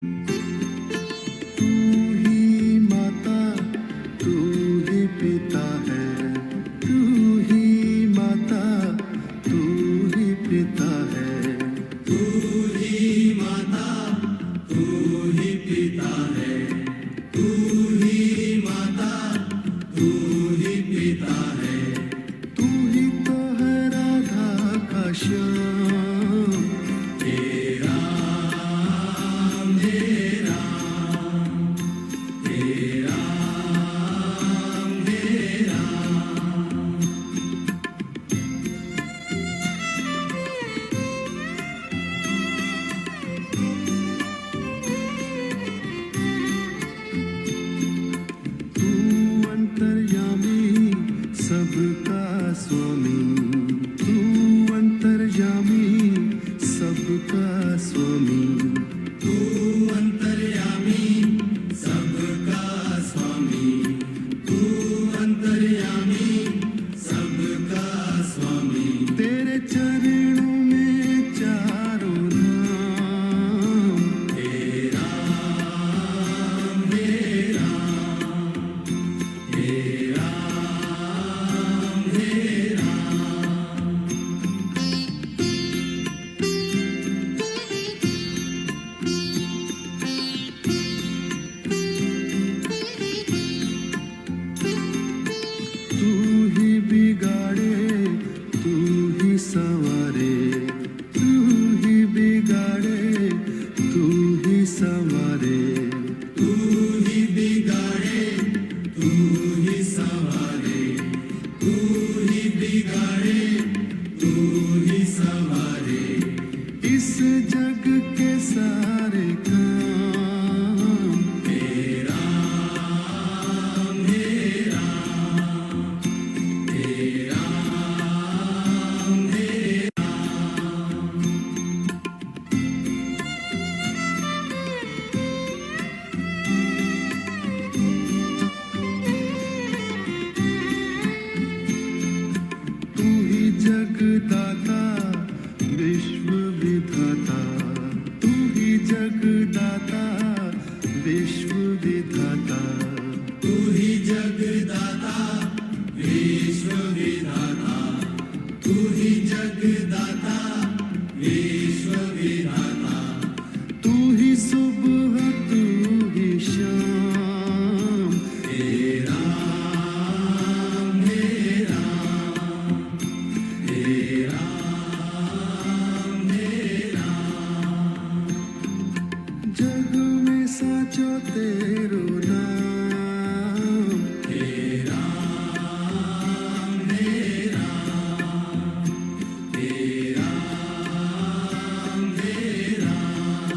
तू ही माता, तू ही पिता है। तू ही माता, तू ही पिता है। तू ही माता, तू ही पिता है। तू ही माता, तू ही पिता है। तू ही तो है राधा का श्याम। हे राम, हे राम, हे राम, हे राम। तू अंतर्यामी सबका स्वामी। तू अंतर्यामी सबका स्वामी। तू अंतर्यामी सबका स्वामी। तू अंतर्यामी सबका स्वामी। तेरे चरणों में चारों धाम। हे राम, हे राम, हे राम, हे राम। तू ही बिगाड़े, तू ही संवारे। तू ही बिगाड़े, तू ही संवारे। तू ही बिगाड़े, तू ही संवारे। तू ही बिगाड़े, तू ही संवारे। इस जग के सारे काम। हे राम, हे राम, हे राम, हे राम। तू ही जगदाता विश्व विधाता। तू ही जगदाता विश्व विधाता। तू ही जगदाता विश्व विधाता। तू ही जगदाता विश्व विधाता। तू ही सुबह, तू ही शाम। हे राम, हे राम, हे राम, हे राम। जग में साचो तेरो नाम। हे राम, हे राम, हे राम, हे राम।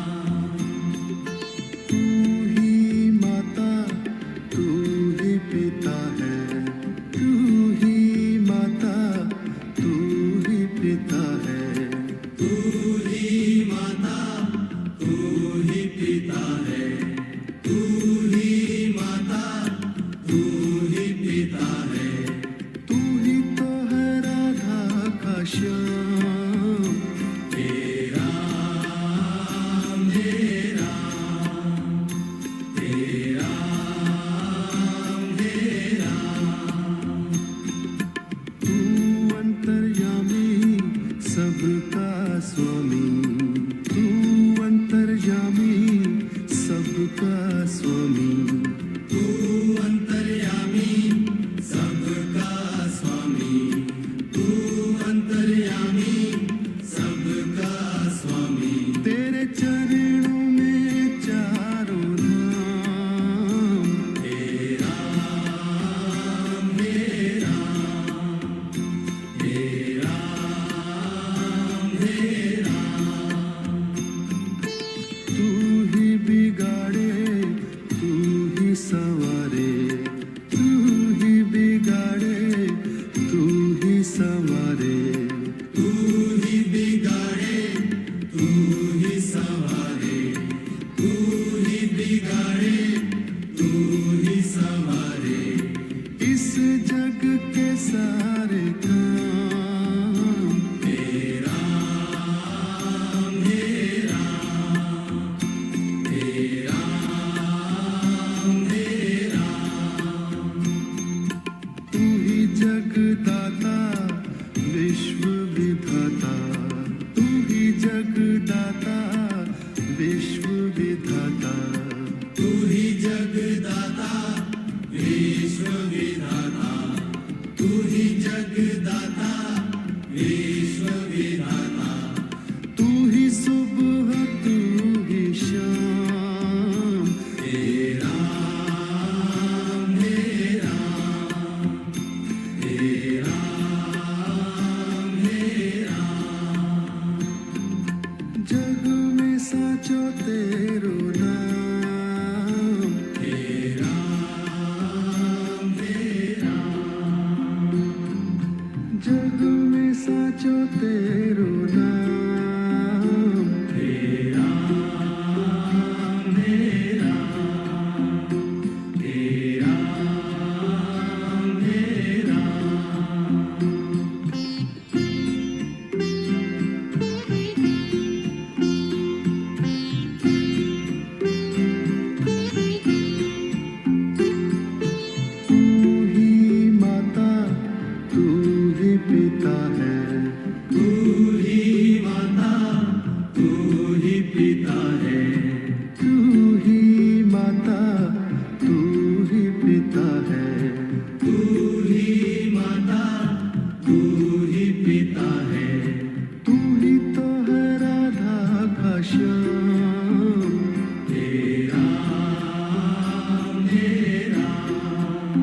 तू ही माता, तू ही पिता है। तू ही माता, तू ही पिता है। तू ही माता, तू ही पिता है। तू ही माता, तू ही पिता है। तू ही तो है राधा का श्याम। हे राम, हे राम, हे राम, हे राम। तू अंतर्यामी सबका स्वामी। तू अंतर्यामी सबका स्वामी। तू अंतर्यामी सबका स्वामी। तू अंतर्यामी सबका स्वामी। तेरे चरणों में चारों धाम। हे राम, हे राम, हे राम, हे राम। तू ही बिगाड़े, तू विधाता तू ही जगदाता विश्व विधाता तू ही जगदाता विश्व विधाता तू ही सुबह तू ही शाम हे राम हे राम हे राम हे राम जग में साचो तेरो नाम हे राम हे राम जग में साचो तेरो नाम हे राम हे राम हे राम हे राम तू ही माता तू ही पिता है तू ही माता तू ही पिता है तू ही माता तू ही पिता है तू ही माता तू ही पिता है तू ही तो है राधा का श्याम हे राम हे राम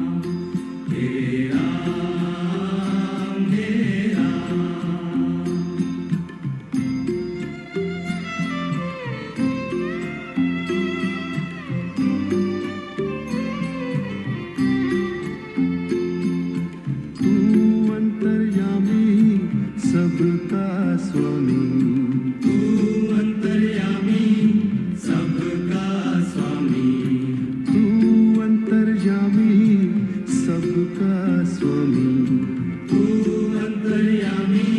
हे राम हे राम तू अंतर्यामी सबका स्वामी तू अंतर्यामी सबका स्वामी तू अंतर्यामी सबका स्वामी तू अंतर्यामी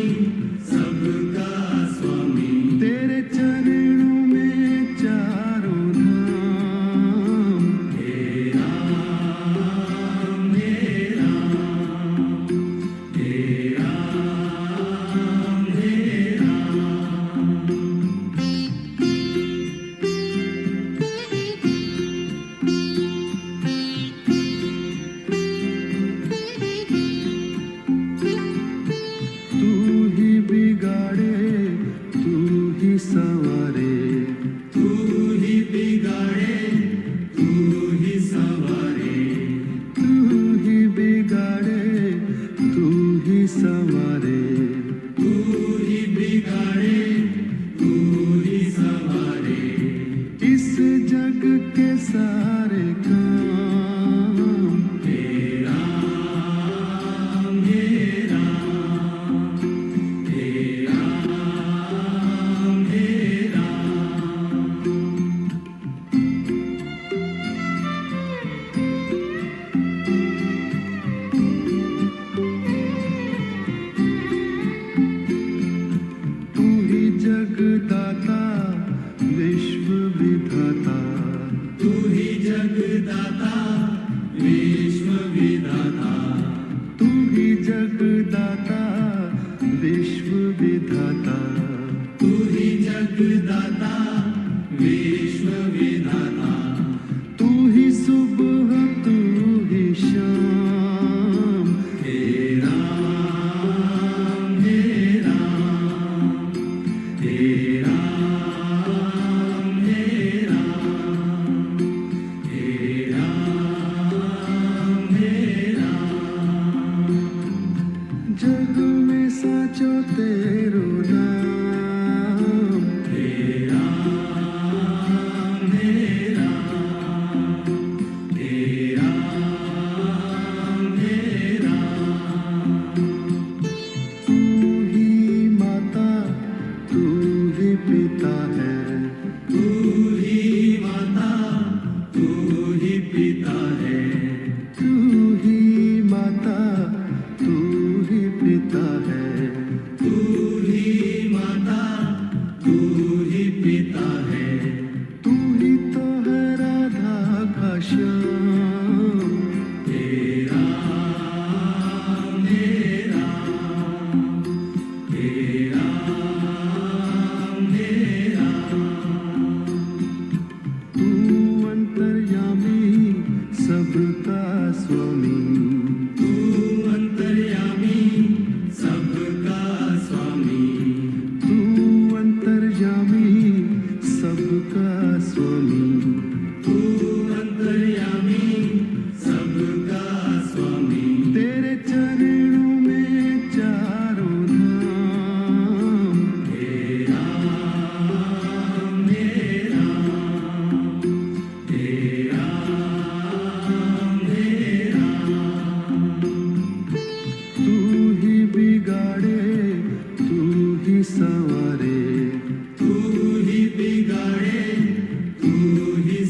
सबका स्वामी तेरे चरणों में चारों धाम हे राम हे राम हे राम हे राम तू ही बिगाड़े तू ही संवारे तू ही बिगाड़े तू ही संवारे तू ही बिगाड़े तू ही संवारे तू ही बिगाड़े तू ही संवारे इस जग के सारे काम हे राम हे राम हे राम हे राम तू ही जगदाता विश्व विधाता तू ही जगदाता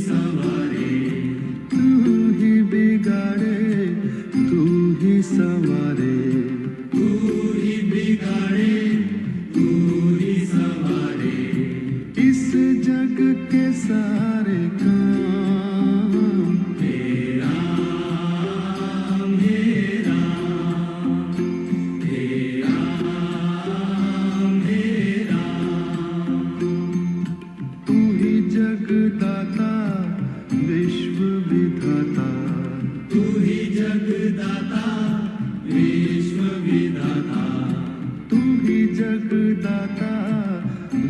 सवारे तू ही बिगाड़े तू ही संवारे तू ही बिगाड़े तू ही सवारे इस जग के सारे काम तेरा मेरा तेरा मेरा तू ही जगदाता विश्व विधाता तू ही जगदाता विश्व विधाता तू ही जगदाता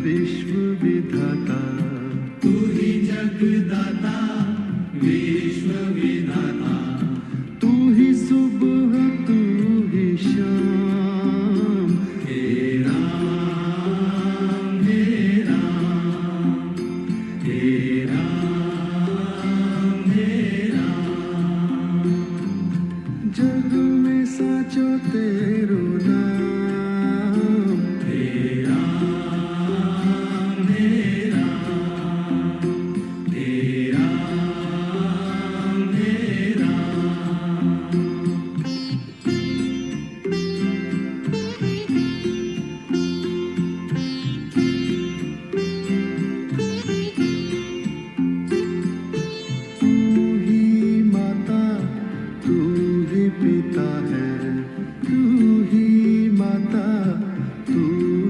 विश्व विधाता तू ही जगदाता विश्व विधाता तू ही सुबह तू ही शाम तेरा मेरा तेरा मेरा जग में साचो तेरो नाम तेरा मेरा तेरा मेरा तू ही माता तू ही पिता है तू ही माता तू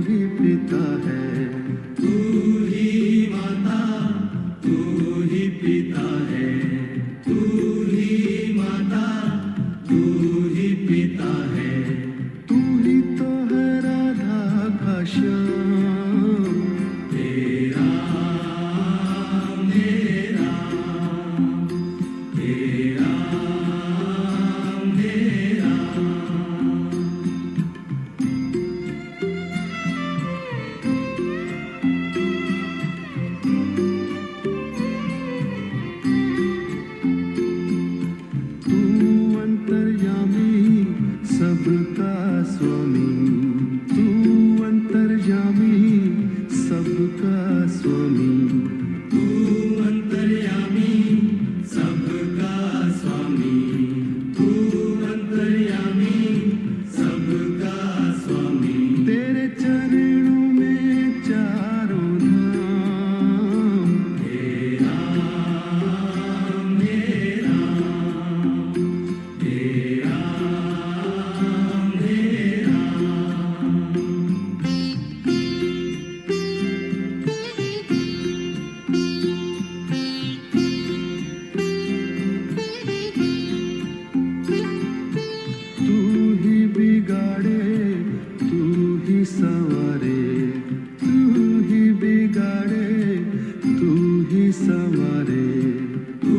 ही पिता है तू ही माता तू ही पिता है तू ही माता तू ही पिता है तू ही तो है राधा का श्याम तेरा मेरा तेरा मेरा तू अंतर्यामी सबका स्वामी तू अंतर्यामी सबका स्वामी तू अंतर्यामी सबका स्वामी तू अंतर्यामी सबका स्वामी तेरे चरणों में चारों धाम तेरा मेरा तेरा मेरा तू ही बिगाड़े तू ही संवारे तू ही बिगाड़े तू ही संवारे तू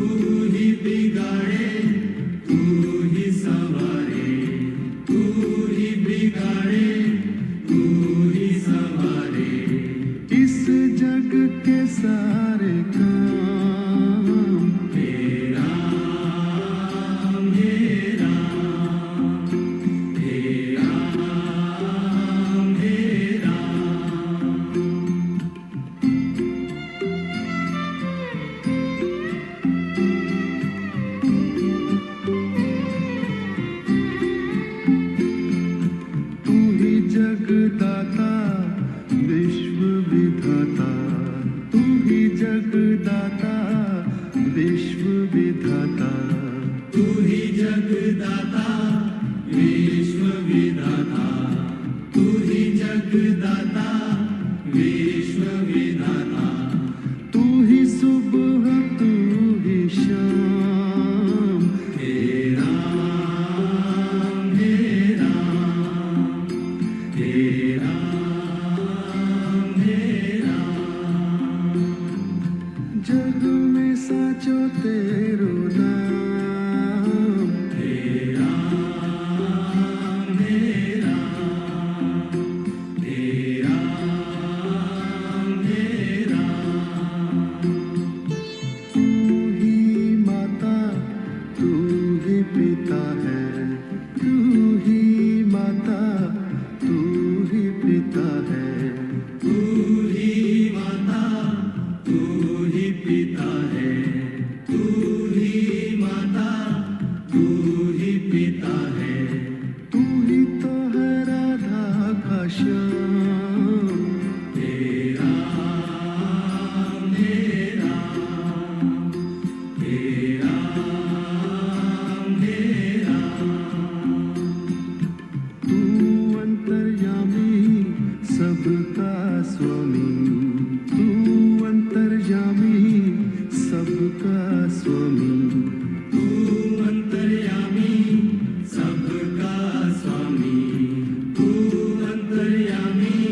ही बिगाड़े तू ही सवारे तू ही बिगाड़े तू ही सवारे इस जग के सारे काम तेरा मेरा तेरा मेरा तू ही जगदाता विश्व विधाता तू ही जगदाता विश्व विधाता तू ही जगदाता विश्व विधाता तू ही जगदाता विश्व विधाता तू ही सुबह तू ही शाम तेरा मेरा तेरा मेरा जग में साचो तेरो नाम तेरा मेरा तेरा मेरा तू ही माता तू ही पिता है तू ही माता तू ही पिता है तू ही माता तू ही पिता है सबका स्वामी, तू अंतर्यामी सबका स्वामी, तू अंतर्यामी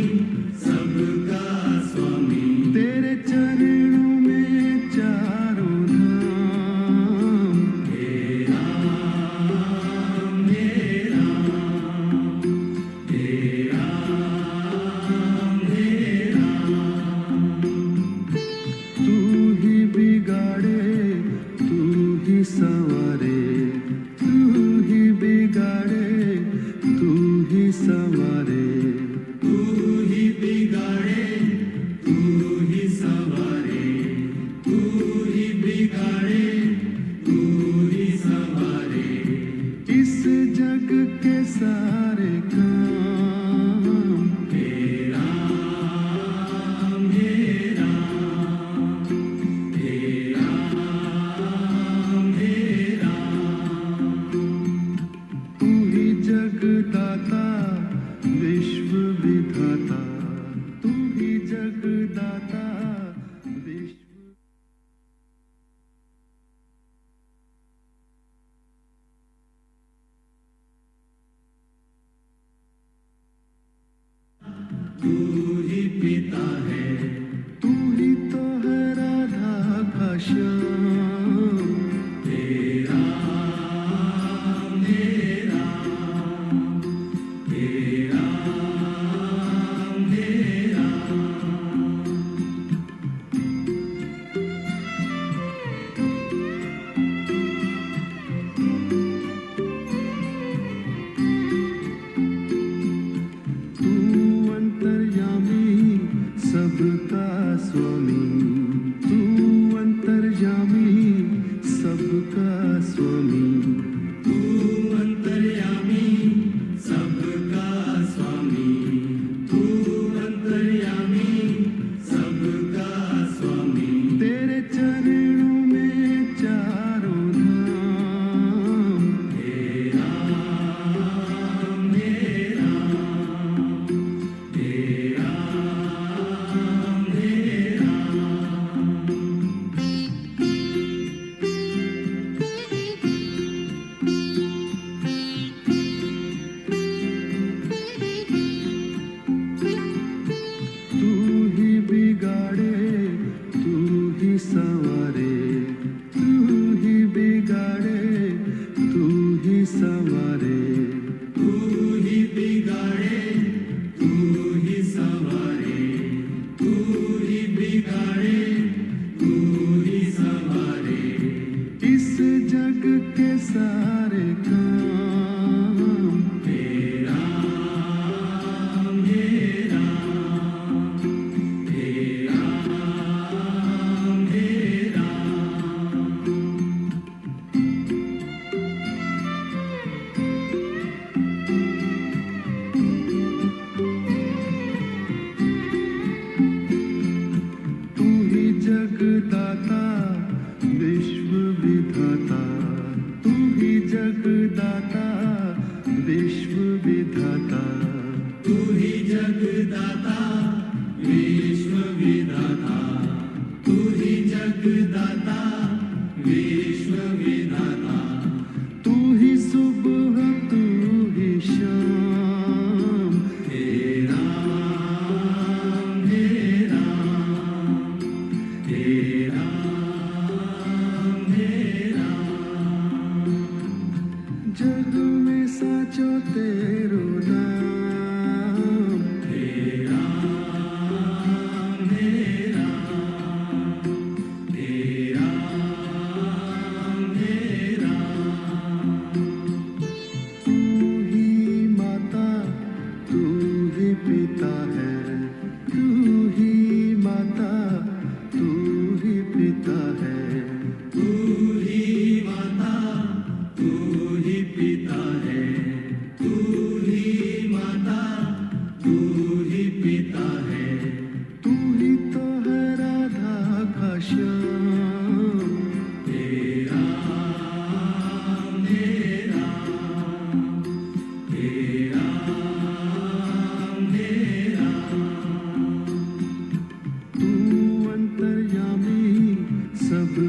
सबका स्वामी। तेरे चरणों में चारों धाम, हे राम हे राम, हे राम हे राम। तू ही बिगाड़े तू ही संवारे, तू ही बिगाड़े तू ही संवारे, तू ही बिगाड़े तू ही संवारे, तू ही बिगाड़े तू ही संवारे। इस जग के सारे काम, हे राम हे राम, हे राम हे राम। तू ही जगदाता विश्व विधाता, तू ही जगदाता विश्व। तू ही पिता है, तू ही तो है राधा का श्याम, हे राम हे राम, हे राम हे राम। तू अंतर्यामी सबका स्वामी।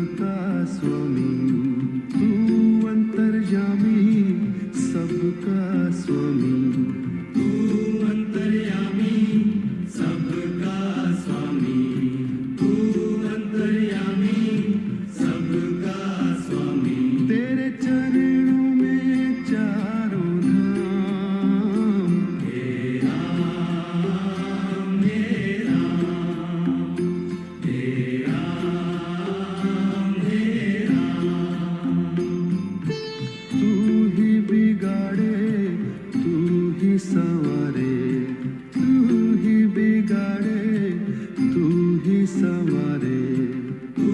सबका स्वामी, तू अंतर्यामी सबका स्वामी, तू अंतर्यामी सबका स्वामी, तू अंतर्यामी सबका स्वामी। तेरे चरणों में चारों धाम, हे राम हे राम, हे राम हे राम। तू ही बिगाड़े तू ही संवारे, तू ही बिगाड़े तू ही संवारे, तू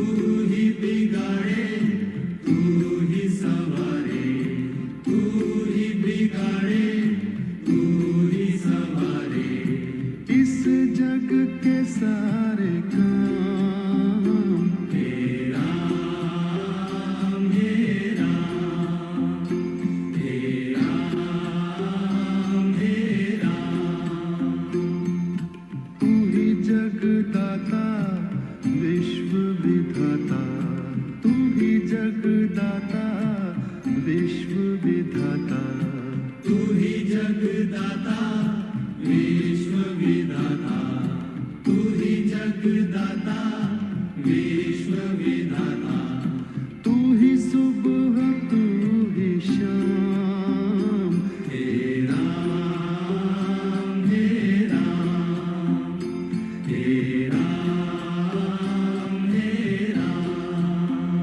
ही बिगाड़े तू ही संवारे, तू ही बिगाड़े तू ही संवारे। इस जग के सारे काम, हे राम हे राम, हे राम हे राम। तू ही जगदाता विश्व विधाता, तू ही जगदाता विश्व विधाता, तू ही जगदाता विश्व विधाता, तू ही जगदाता विश्व विधाता। तू ही सुबह तू ही शाम, हे राम हे राम, हे राम हे राम।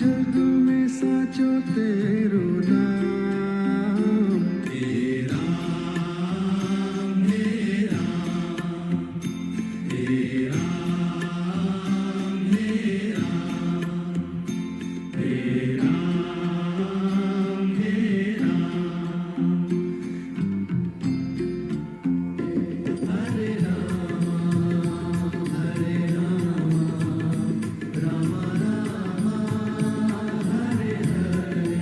जग में साचो तेरो नाम, हे राम हे राम, हे राम हे राम, हे राम हे राम। हरे राम हरे राम, राम राम हरे हरे,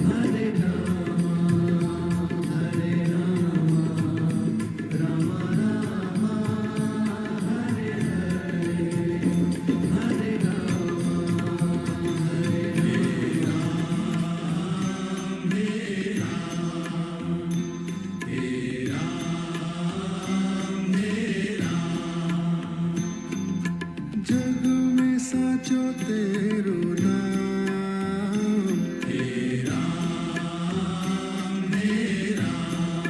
हरे राम हरे राम, राम राम हरे हरे, हरे राम हरे राम, हे राम हे राम हे राम। जग में साचो तेरो नाम, हे राम हे राम,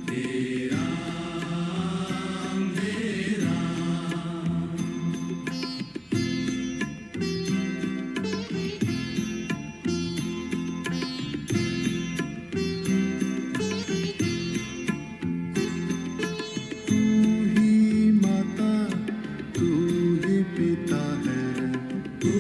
हे राम हे राम। तू ही माता तू ही पिता है, तू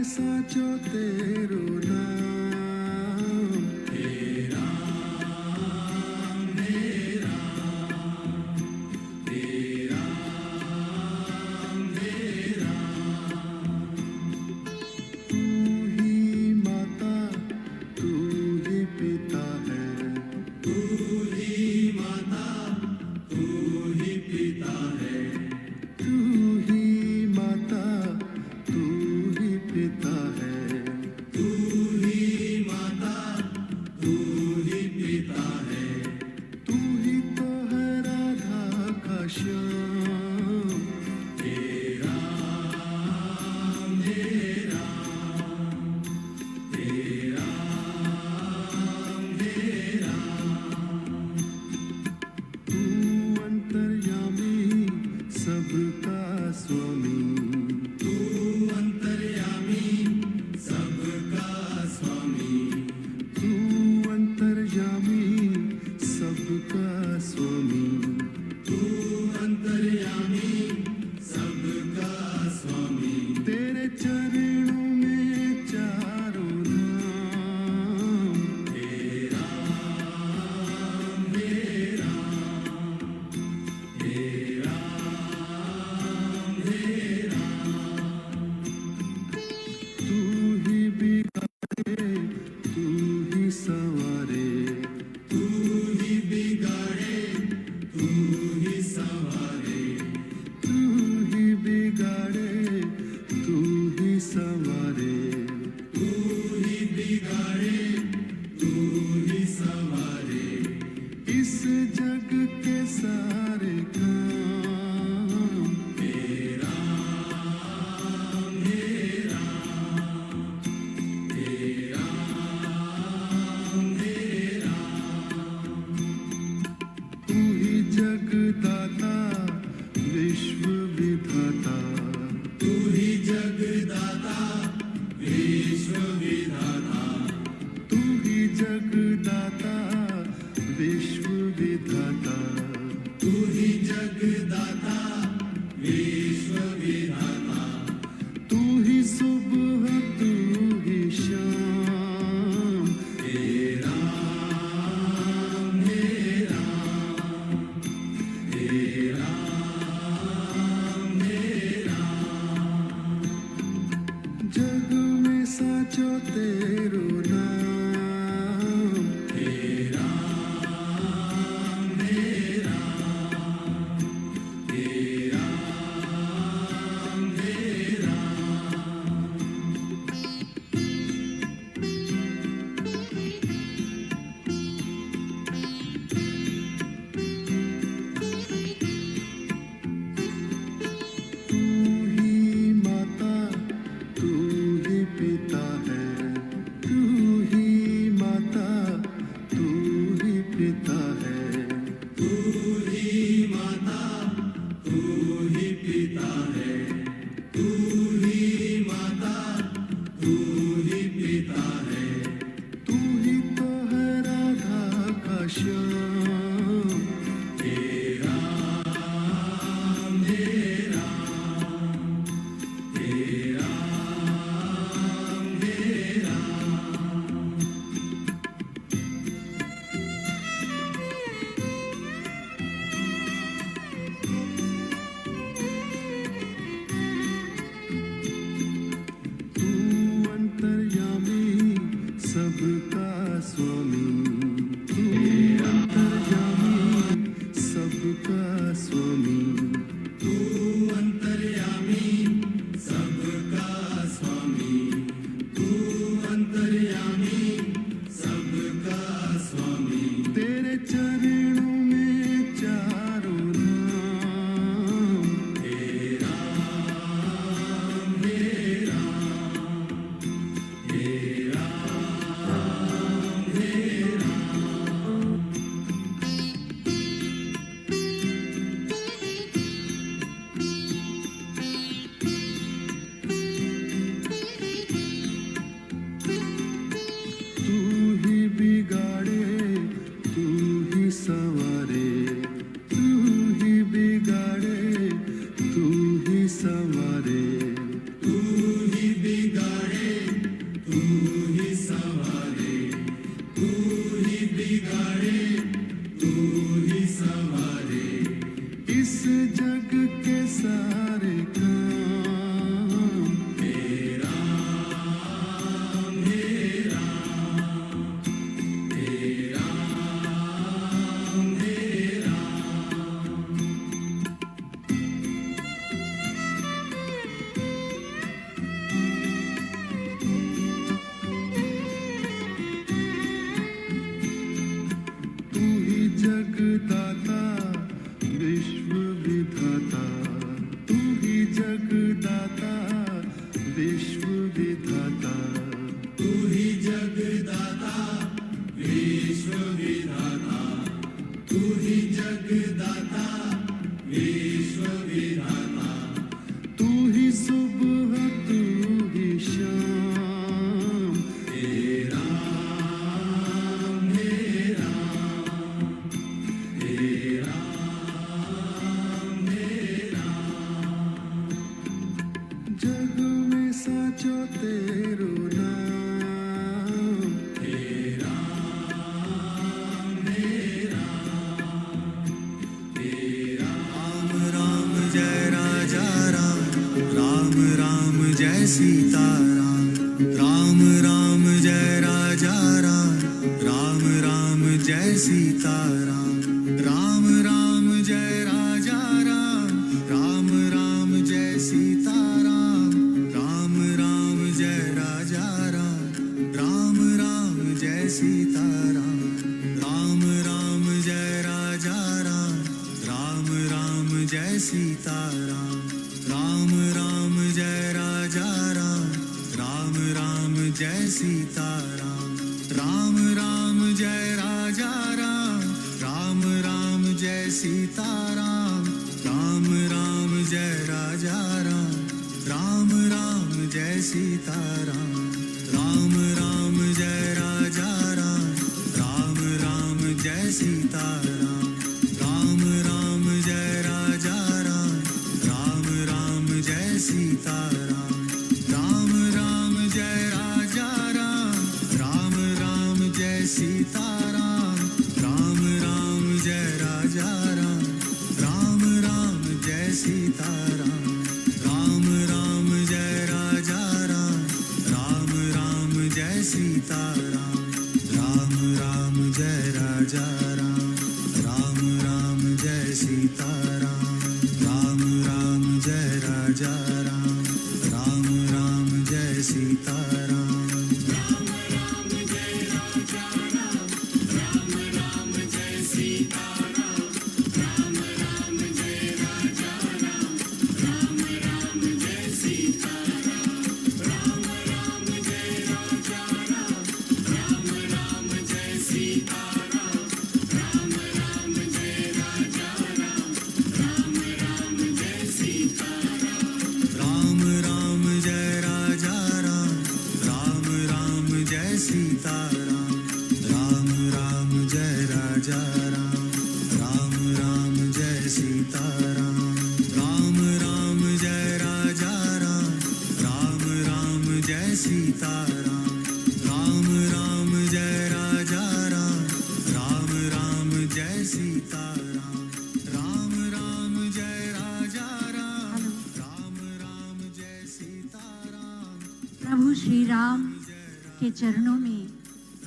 साचो तेरो नाम तेरा मेरा तेरा मेरा तू ही माता तू ही पिता है तू ही माता तू ही पिता है तू ही माता तू ही पिता है तू ही माता तू ही पिता है तू ही तो है राधा का श्याम तेरा मेरा तेरा मेरा तू अंतर्यामी सबका स्वामी तू अंतर्यामी सबका स्वामी तू अंतर्यामी सबका स्वामी तू अंतर्यामी सबका स्वामी तेरे चरणों में चारों धाम तेरा मेरा तेरा मेरा तू ही बिगाड़े तू ही संवारे तू ही बिगाड़े तू ही संवारे तू ही बिगाड़े तू ही संवारे तू ही बिगाड़े तू ही संवारे इस जग के सारे काम तेरा मेरा तेरा मेरा तू ही जगदाता विश्व विधाता तू ही जगदाता विश्व विधाता तू ही जगदाता विश्व विधाता तू ही जगदाता विश्व विधाता तू ही सुबह तू ही शाम तेरा मेरा तेरा मेरा जग में साचो तेरो नाम तेरा मेरा तेरा मेरा तू ही माता तू ही पिता है तू ही माता तू ही पिता है तू ही माता तू ही पिता है तू ही माता तू ही पिता है तू ही तो है राधा का श्याम तेरा मेरा तेरा मेरा जगदाता विश्व विधाता, तू ही जगदाता विश्व विधाता, तू ही जगदाता विश्व विधाता, तू ही सुबह तू ही शाम, हे राम हे राम, हे राम हे राम, जग में साचो तेरो नाम, हे राम हे राम, हे राम। राम राम जय राजा राम, राम राम जय सीता राम, राम राम जय राजा राम, राम राम जय सीता राम, राम राम जय राजा राम, राम राम जय सीता राम, राम राम जय राजा राम, राम राम जय सीता राम, राम राम जय राजा राम, राम राम जय सीता राम, राम राम जय राजा राम, राम राम जय सीता राम, राम राम जय राजा राम, राम राम जय सीता राम, राम राम जय राजा राम, राम राम जय सीता राम, राम राम जय राजा राम, राम राम जय सीता राम, राम राम जय राजा राम, राम राम जय सीता राम, राम राम जय राजा राम, राम राम जय सीता राम, राम राम जय राजा राम, राम राम जय सीता राम, राम राम जय राजा राम, राम राम जय सीता राम, राम राम जय राजा राम, राम राम जय सीता राम, राम राम जय राजा राम, राम राम जय सीता राम। राम राम जय राजा राम, राम राम जय सीता राम, राम राम जय राजा राम, राम राम जय सीता राम, राम राम जय राजा राम, राम राम जय सीता राम, राम राम जय राजा राम, राम राम जय सीता राम, राम राम जय राजा राम, राम राम जय सीता राम। प्रभु श्री राम के चरणों में,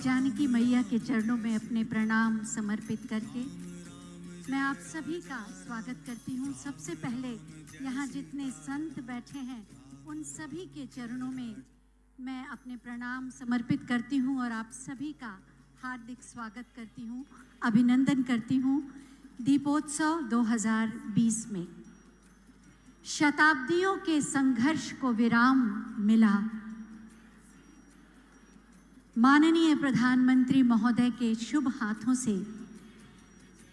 जानकी मैया के चरणों में अपने प्रणाम समर्पित करके मैं आप सभी का स्वागत करती हूँ। सबसे पहले यहाँ जितने संत बैठे हैं उन सभी के चरणों में मैं अपने प्रणाम समर्पित करती हूँ और आप सभी का हार्दिक स्वागत करती हूँ, अभिनंदन करती हूँ दीपोत्सव 2020 में। शताब्दियों के संघर्ष को विराम मिला। माननीय प्रधानमंत्री महोदय के शुभ हाथों से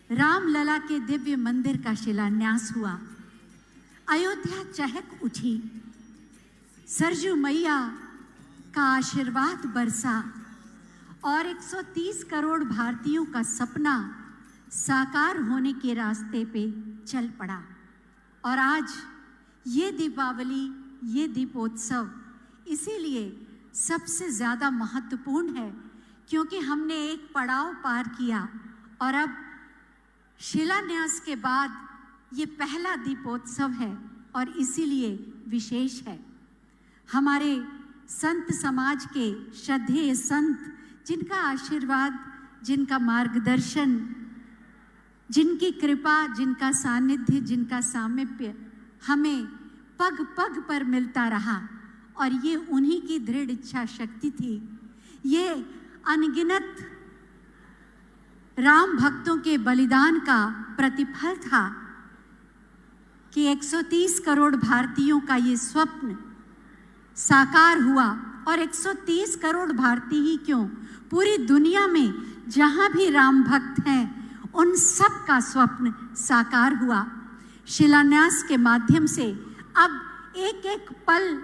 रामलला के दिव्य मंदिर का शिलान्यास हुआ। अयोध्या चहक उठी। सरजू मैया का आशीर्वाद बरसा और 130 करोड़ भारतीयों का सपना साकार होने के रास्ते पे चल पड़ा। और आज ये दीपावली, ये दीपोत्सव इसीलिए सबसे ज़्यादा महत्वपूर्ण है क्योंकि हमने एक पड़ाव पार किया और अब शिलान्यास के बाद ये पहला दीपोत्सव है और इसीलिए विशेष है। हमारे संत समाज के श्रद्धेय संत, जिनका आशीर्वाद, जिनका मार्गदर्शन, जिनकी कृपा, जिनका सानिध्य, जिनका सामीप्य हमें पग पग पर मिलता रहा और ये उन्हीं की दृढ़ इच्छा शक्ति थी। ये अनगिनत राम भक्तों के बलिदान का प्रतिफल था कि 130 करोड़ भारतीयों का ये स्वप्न साकार हुआ। और 130 करोड़ भारतीय ही क्यों, पूरी दुनिया में जहां भी राम भक्त हैं उन सब का स्वप्न साकार हुआ। शिलान्यास के माध्यम से अब एक एक पल,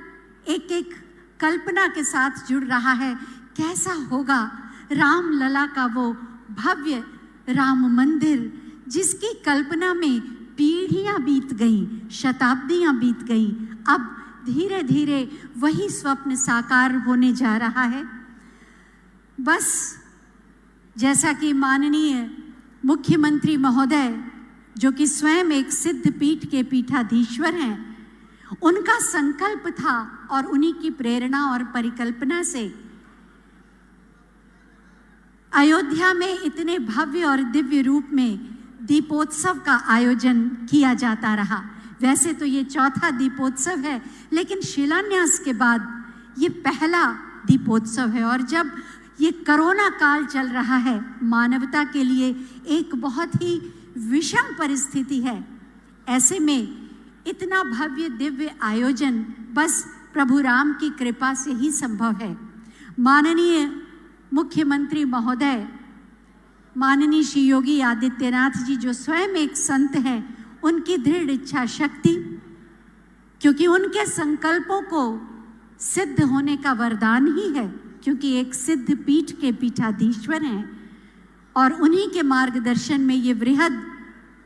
एक एक कल्पना के साथ जुड़ रहा है। कैसा होगा राम लला का वो भव्य राम मंदिर, जिसकी कल्पना में पीढ़ियां बीत गईं, शताब्दियां बीत गईं, अब धीरे धीरे वही स्वप्न साकार होने जा रहा है। बस जैसा कि माननीय मुख्यमंत्री महोदय, जो कि स्वयं एक सिद्ध पीठ के पीठाधीश्वर हैं, उनका संकल्प था और उन्हीं की प्रेरणा और परिकल्पना से अयोध्या में इतने भव्य और दिव्य रूप में दीपोत्सव का आयोजन किया जाता रहा। वैसे तो ये चौथा दीपोत्सव है, लेकिन शिलान्यास के बाद ये पहला दीपोत्सव है। और जब ये कोरोना काल चल रहा है, मानवता के लिए एक बहुत ही विषम परिस्थिति है, ऐसे में इतना भव्य दिव्य आयोजन बस प्रभु राम की कृपा से ही संभव है। माननीय मुख्यमंत्री महोदय, माननीय श्री योगी आदित्यनाथ जी, जो स्वयं एक संत हैं, उनकी दृढ़ इच्छा शक्ति, क्योंकि उनके संकल्पों को सिद्ध होने का वरदान ही है, क्योंकि एक सिद्ध पीठ के पीठाधीश्वर हैं और उन्हीं के मार्गदर्शन में ये वृहद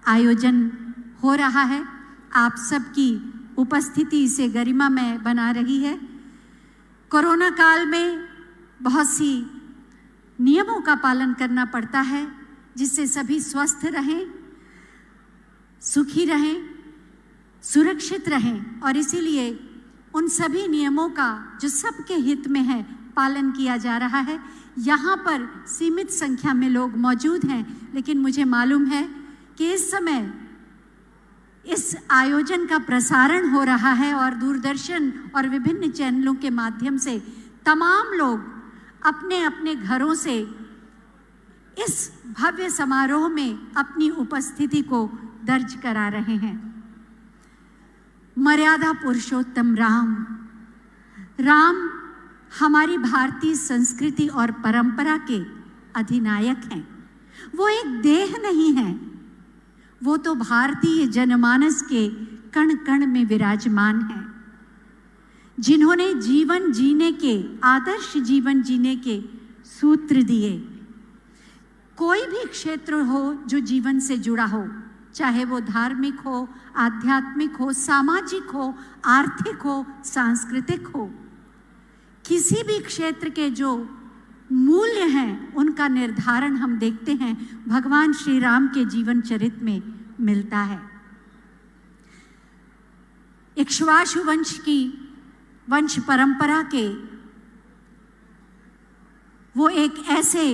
आयोजन हो रहा है। आप सबकी उपस्थिति इसे गरिमामय बना रही है। कोरोना काल में बहुत सी नियमों का पालन करना पड़ता है, जिससे सभी स्वस्थ रहें, सुखी रहें, सुरक्षित रहें, और इसीलिए उन सभी नियमों का जो सबके हित में है पालन किया जा रहा है। यहाँ पर सीमित संख्या में लोग मौजूद हैं, लेकिन मुझे मालूम है कि इस समय इस आयोजन का प्रसारण हो रहा है और दूरदर्शन और विभिन्न चैनलों के माध्यम से तमाम लोग अपने अपने घरों से इस भव्य समारोह में अपनी उपस्थिति को दर्ज करा रहे हैं। मर्यादा पुरुषोत्तम राम, राम हमारी भारतीय संस्कृति और परंपरा के अधिनायक हैं। वो एक देह नहीं है, वो तो भारतीय जनमानस के कण कण में विराजमान है, जिन्होंने जीवन जीने के, आदर्श जीवन जीने के सूत्र दिए। कोई भी क्षेत्र हो जो जीवन से जुड़ा हो, चाहे वो धार्मिक हो, आध्यात्मिक हो, सामाजिक हो, आर्थिक हो, सांस्कृतिक हो, किसी भी क्षेत्र के जो मूल्य हैं उनका निर्धारण हम देखते हैं भगवान श्री राम के जीवन चरित्र में मिलता है। इक्ष्वाकु वंश की वंश परंपरा के वो एक ऐसे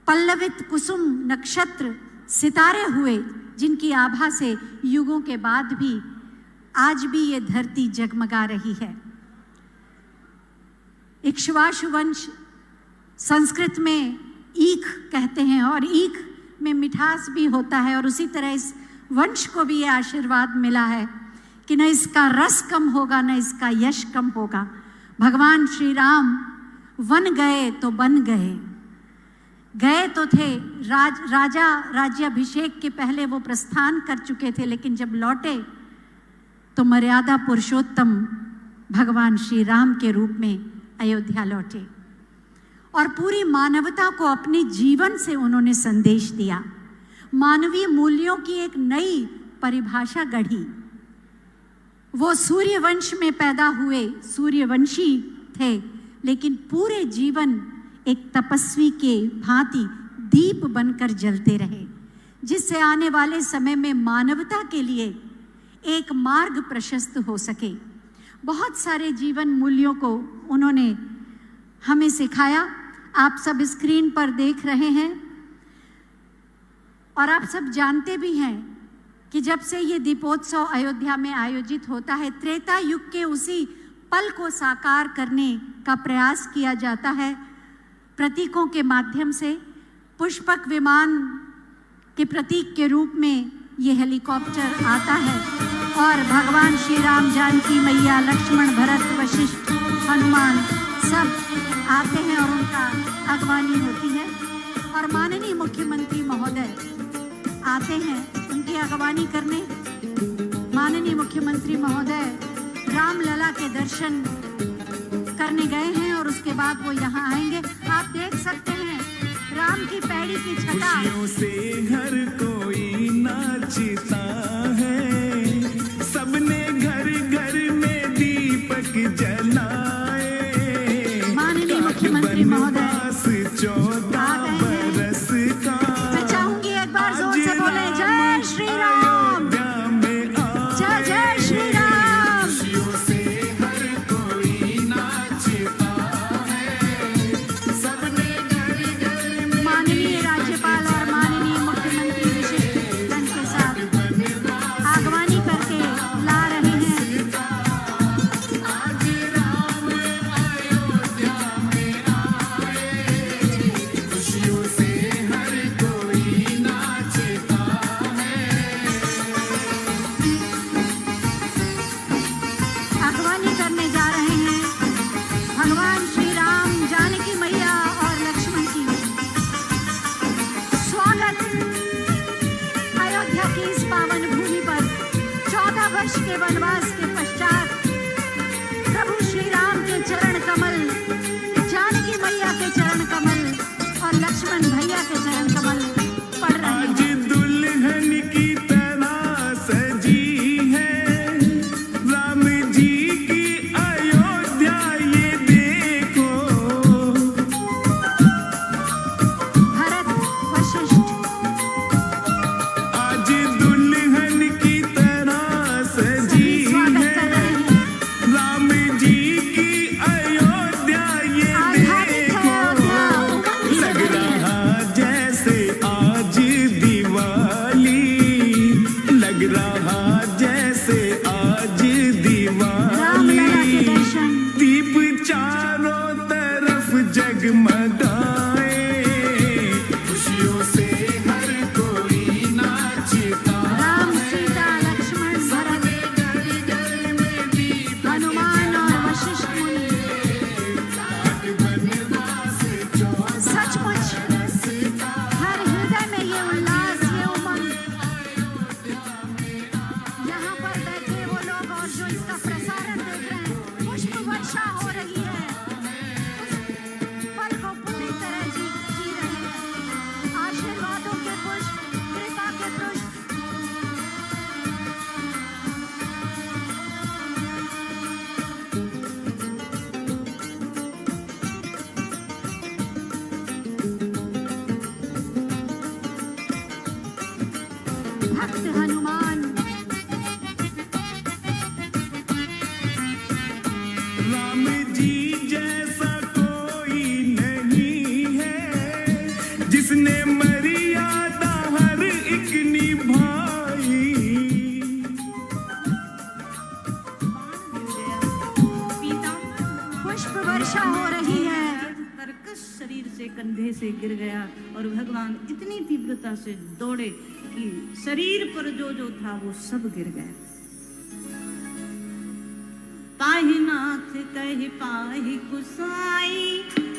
पल्लवित कुसुम नक्षत्र सितारे हुए, जिनकी आभा से युगों के बाद भी आज भी ये धरती जगमगा रही है। इक्ष्वाकु वंश संस्कृत में ईख कहते हैं और ईख में मिठास भी होता है, और उसी तरह इस वंश को भी ये आशीर्वाद मिला है कि न इसका रस कम होगा, न इसका यश कम होगा। भगवान श्री राम वन गए तो बन गए, गए तो थे राजा राज्याभिषेक के पहले वो प्रस्थान कर चुके थे, लेकिन जब लौटे तो मर्यादा पुरुषोत्तम भगवान श्री राम के रूप में अयोध्या लौटे और पूरी मानवता को अपने जीवन से उन्होंने संदेश दिया। मानवीय मूल्यों की एक नई परिभाषा गढ़ी। वो सूर्यवंश में पैदा हुए, सूर्यवंशी थे, लेकिन पूरे जीवन एक तपस्वी के भांति दीप बनकर जलते रहे, जिससे आने वाले समय में मानवता के लिए एक मार्ग प्रशस्त हो सके। बहुत सारे जीवन मूल्यों को उन्होंने हमें सिखाया। आप सब स्क्रीन पर देख रहे हैं और आप सब जानते भी हैं कि जब से ये दीपोत्सव अयोध्या में आयोजित होता है, त्रेता युग के उसी पल को साकार करने का प्रयास किया जाता है। प्रतीकों के माध्यम से पुष्पक विमान के प्रतीक के रूप में ये हेलीकॉप्टर आता है और भगवान श्री राम, जानकी मैया, लक्ष्मण, भरत, वशिष्ठ, हनुमान सब आते हैं और उनका अगवानी होती है। और माननीय मुख्यमंत्री महोदय आते हैं उनकी अगवानी करने। माननीय मुख्यमंत्री महोदय रामलला के दर्शन करने गए हैं और उसके बाद वो यहाँ आएंगे। आप देख सकते हैं राम की पैड़ी की छटा। खुशियों से हर कोई नाचता है, सबने घर घर में दीपक जलाए। माननीय मुख्यमंत्री महोदय 14 बरस का मैं चाहूंगी एक बार जोर से बोले जय श्री राम, जय जय श्री राम। माननीय राज्यपाल और माननीय मुख्यमंत्री विशिष्टगण के साथ आगवानी करके ला रहे हैं। अगवानी करने जा रहे हैं भगवान श्री राम, जानकी मैया और लक्ष्मण की। स्वागत अयोध्या की इस पावन भूमि पर 14 वर्ष के वनवास के पश्चात प्रभु श्री राम के चरण कमल, जानकी मैया के चरण कमल और लक्ष्मण भैया के चरण कमल पड़ रहे हैं। आज दुल्हन की तरह सजी है राम जी की अयोध्या, ये देखो। भरत, वशिष्ठ, आज दुल्हन की तरह सजी स्वागत कर है रहे हैं। राम जी की अयोध्या, ये आध्यात्मिक है देखो। अयोध्या, उमंग से लग भरी है। रहा जैसे आज दिवाली, लग रहा जैसे आज रामलला के दिवाली। दर्शन दीप चारों तरफ जगमगाए, खुशियों से हर कोई नाचता। राम, सीता, लक्ष्मण, भरत, हनुमान और वशिष्ठ मुनि सचमुच हर हृदय में ये उल्लास, ये उमंग। यहाँ पर बैठे वो लोग और जो इसका प्रसारण देख रहे हैं, पुष्प वर्षा हो रही है। उस पल को पूरी तरह जी रहे हैं। आशीर्वादों के पुष्प, कृपा के पुष्प। भक्त हनुमान राम जी जैसा कोई नहीं है, जिसने मर्यादा हर एक निभाई। पुष्प वर्षा हो रही है। कर्कश शरीर से कंधे से गिर गया और भगवान इतनी तीव्रता से दौड़े कि शरीर पर जो जो था वो सब गिर गया। पाहि नाथ कहि पाहि गुसाई,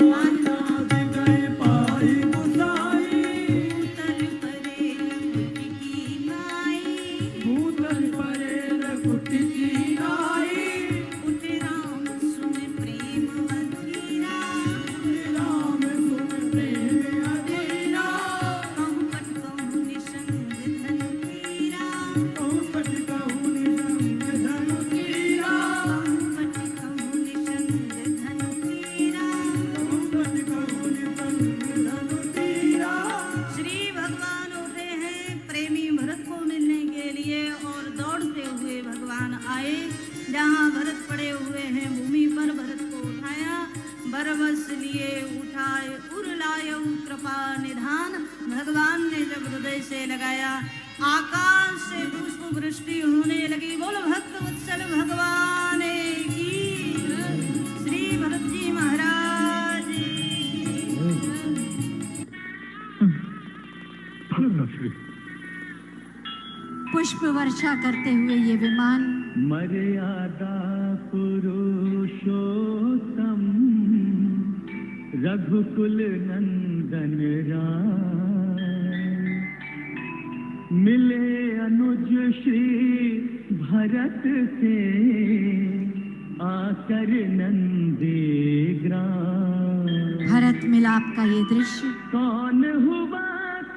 पाहि नाथ कहि पाहि गुसाई। भूतल परे रघुकुट की नाई, भूतल परे रघुकुट की नाई। उठ राम सुन प्रेम अधीरा, राम सुन प्रेम अधीरा। कहु पठ कहु निसंग धनु धीरा, कहु पठ कहु निसंग धनु धीरा। कहु पठ कहु निसंग धनु धीरा, कहु पठ कहु वर्षा करते हुए ये विमान मर्यादा पुरुषोत्तम रघुकुल नंदन राम, मिले अनुज श्री भरत से आकर नंदी ग्राम। भरत मिलाप का ये दृश्य कौन हुआ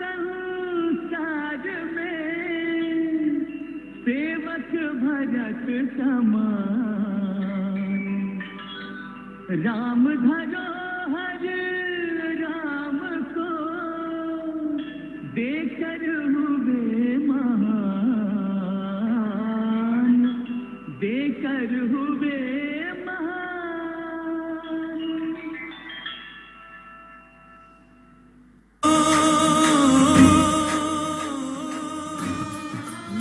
संसार में सेवक भरत समान, राम धरोहर राम को देकर हुए महान, देकर हुए महान।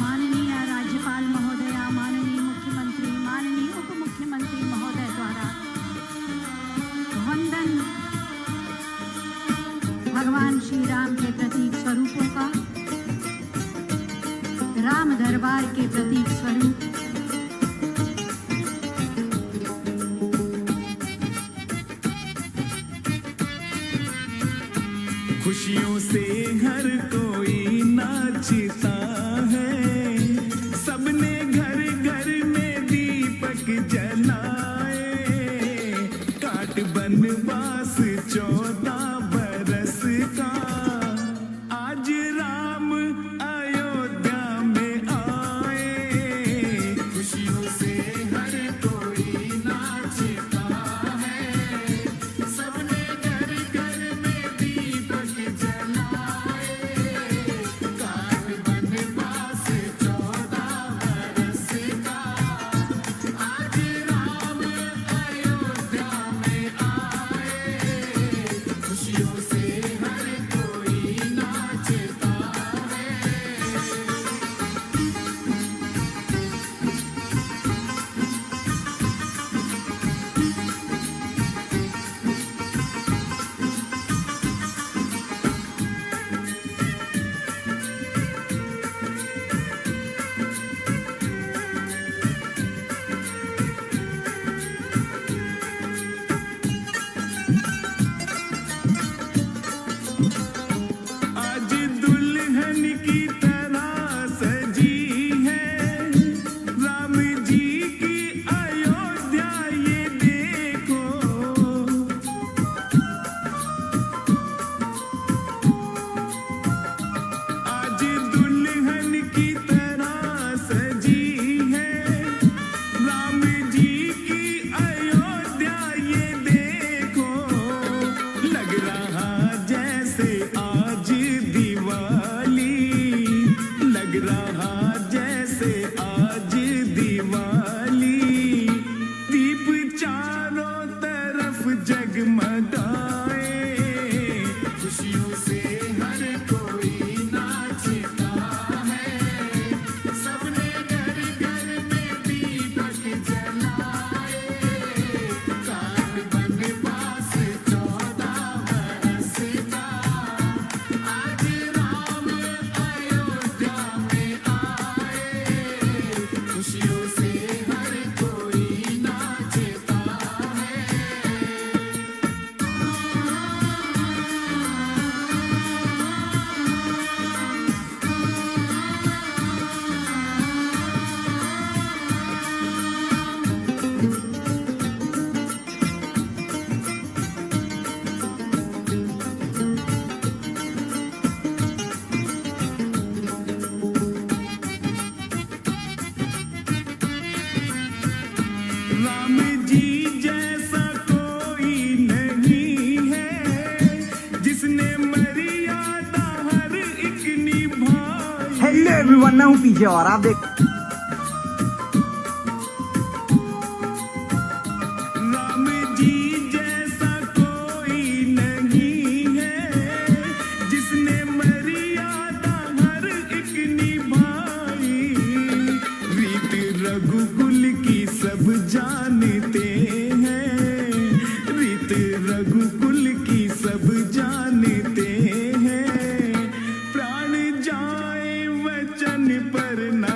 माननीय राज्यपाल महोदया, माननीय मुख्यमंत्री, माननीय उप मुख्यमंत्री महोदय द्वारा वंदन भगवान श्री राम के प्रतीक स्वरूपों का, राम दरबार के प्रतीक स्वरूप खुशियों से हर कोई नाचता है, सबने घर घर में दीपक जलाए, काट बनवास 14 बरस का, आज राम अयोध्या में आए। खुशियों से हर कोई नाचता है, सबने घर घर में दीपक जलाए, काट बनवास 14 बरस का, आज राम अयोध्या में आए। खुशियों से हर कोई नाचता है। आज दुल्हन की तरह सजी है राम जी की अयोध्या, ये देखो। आज दुल्हन की तरह सजी है राम जी की अयोध्या, ये देखो। लग रहा जैसे आज दिवाली, लग रहा जैसे आज दिवाली, दीप चारों तरफ जगमगाए। खुशियों से हर कोई नाचता है, सबने घर घर में दीपक जलाए, काट बनवास 14 बरस का, आज राम अयोध्या में आए। खुशियों से हर कोई नाचता है। राम जी जैसा कोई नहीं है, जिसने मर्यादा हर एक निभाई। हेलो एवरीवन, मैं हूं पीछे और आप देख राम जी जैसा कोई नहीं है, जिसने मर्यादा हर एक निभाई। रीत रघुकुल की सब जानते हैं, रीत रघुकुल की सब जानते हैं। प्राण जाए वचन पर न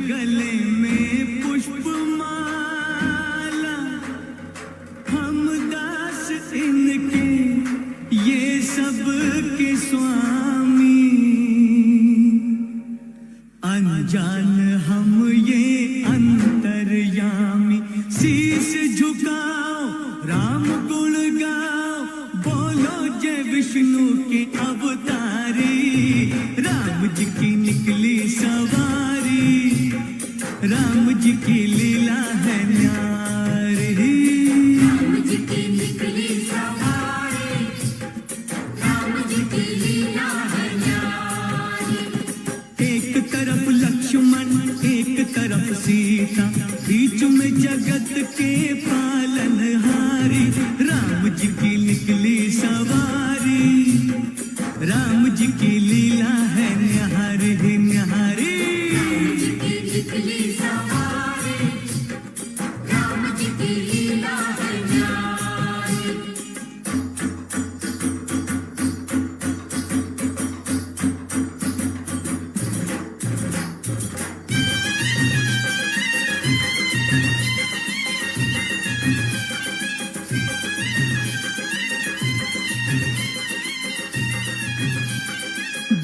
गले में पुष्पमाला, हम दास इनके ये सब के स्वामी, अनजान हम ये अंतर्यामी। शीश झुकाओ राम गुण गाओ, बोलो जय विष्णु के अवतारी। राम जी की निकली सवारी, राम जी की लीला है न्यारी। राम जी की निकली सवारी, राम जी की लीला है न्यारी। एक तरफ लक्ष्मण एक तरफ सीता, बीच में जगत के पालनहारी। राम जी की निकली सवारी, राम जी की लीला है न्यारी न्यारी। राम जी की निकली सवारी, राम जी की लीला है न्यारी।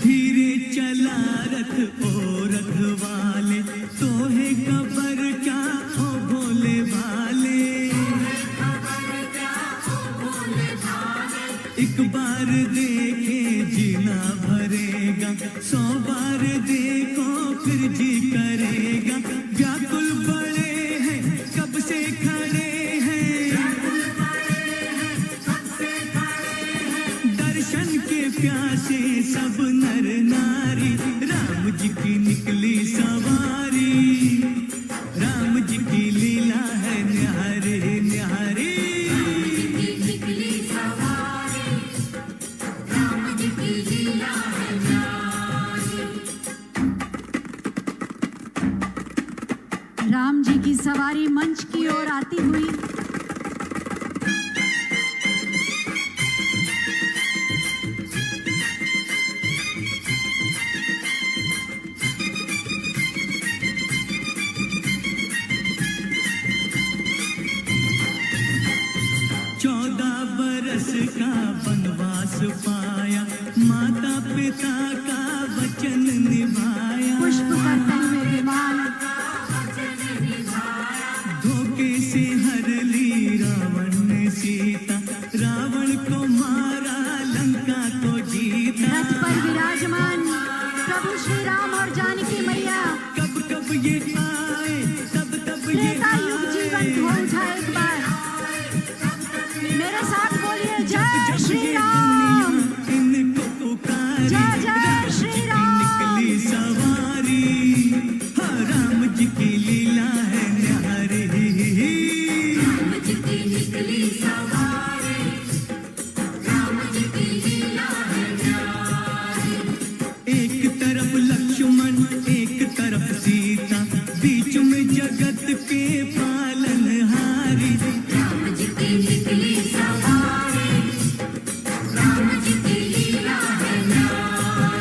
धीरे चला रथ ओ रखवाले, तोहे खबर क्या ओ भोले भाले। एक बार देखे जीना भरेगा, 100 बार देखो फिर जी करेगा। व्याकुल बड़े हैं कब से खड़े हैं, दर्शन के प्यासे सब नर नारी। राम जी की निकली सवारी, राम जी की लीला है न्यारी न्यारी। राम जी की निकली सवारी, राम जी की लीला है न्यारी। राम जी की सवारी मंच की ओर आती हुई का वनवास पाया, माता पिता का वचन निभाया। पुष्प करते हुए विमान धोखे से हर ली रावण ने सीता, रावण को मारा लंका को जीता। रथ पर विराजमान प्रभु श्री राम और जानकी मैया कब कब ये आए तब तब ये त्रेता युग जीवन हो उठा एक बार। मेरे साथ बोलिए जय श्री राम, इनको पुकारे। जय जय श्री राम। निकली सवारी, हाँ राम जी की लीला है न्यारी। राम जी की निकली सवारी, राम जी की लीला है न्यारी। एक तरफ लक्ष्मण एक तरफ सीता, बीच में जगत के पालनहारी। राम जी की निकली सवारी, राम जी की लीला है न्यारी।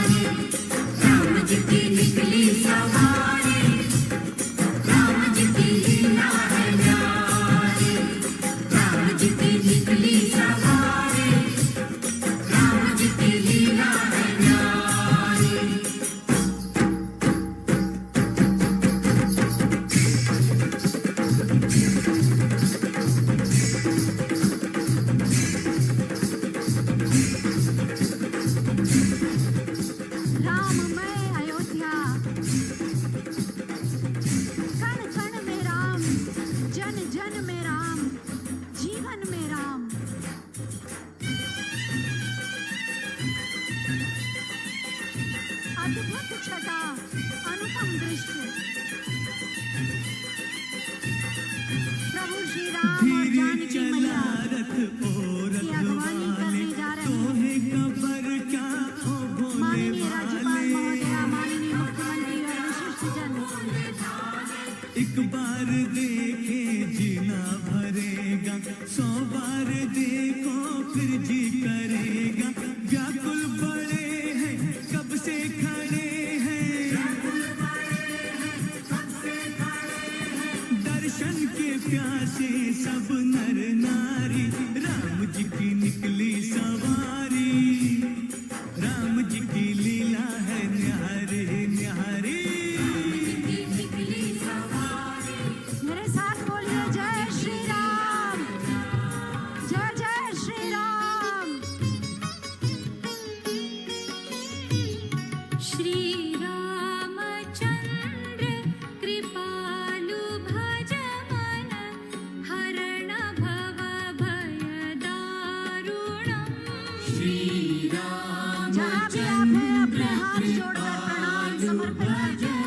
जहाँ भी आप हैं अपने हाथ जोड़कर प्रणाम समर्पित कीजिए।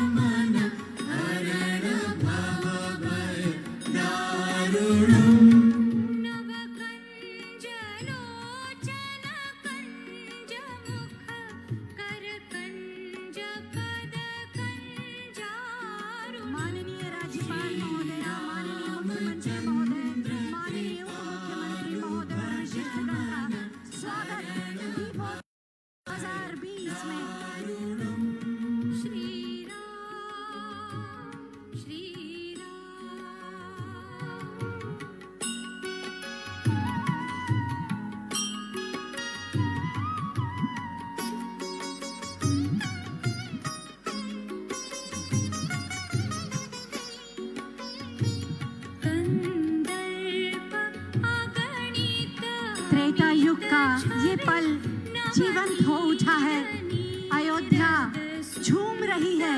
माननीय राज्यपाल महोदय, माननीय मुख्यमंत्री महोदय, माननीय उपमुख्यमंत्री महोदय और विशिष्टगण का स्वागत दीपोत्सव 2020 में। श्री राम श्री राम। त्रेता युग का ये पल जीवंत हो उठा है। अयोध्या झूम रही है।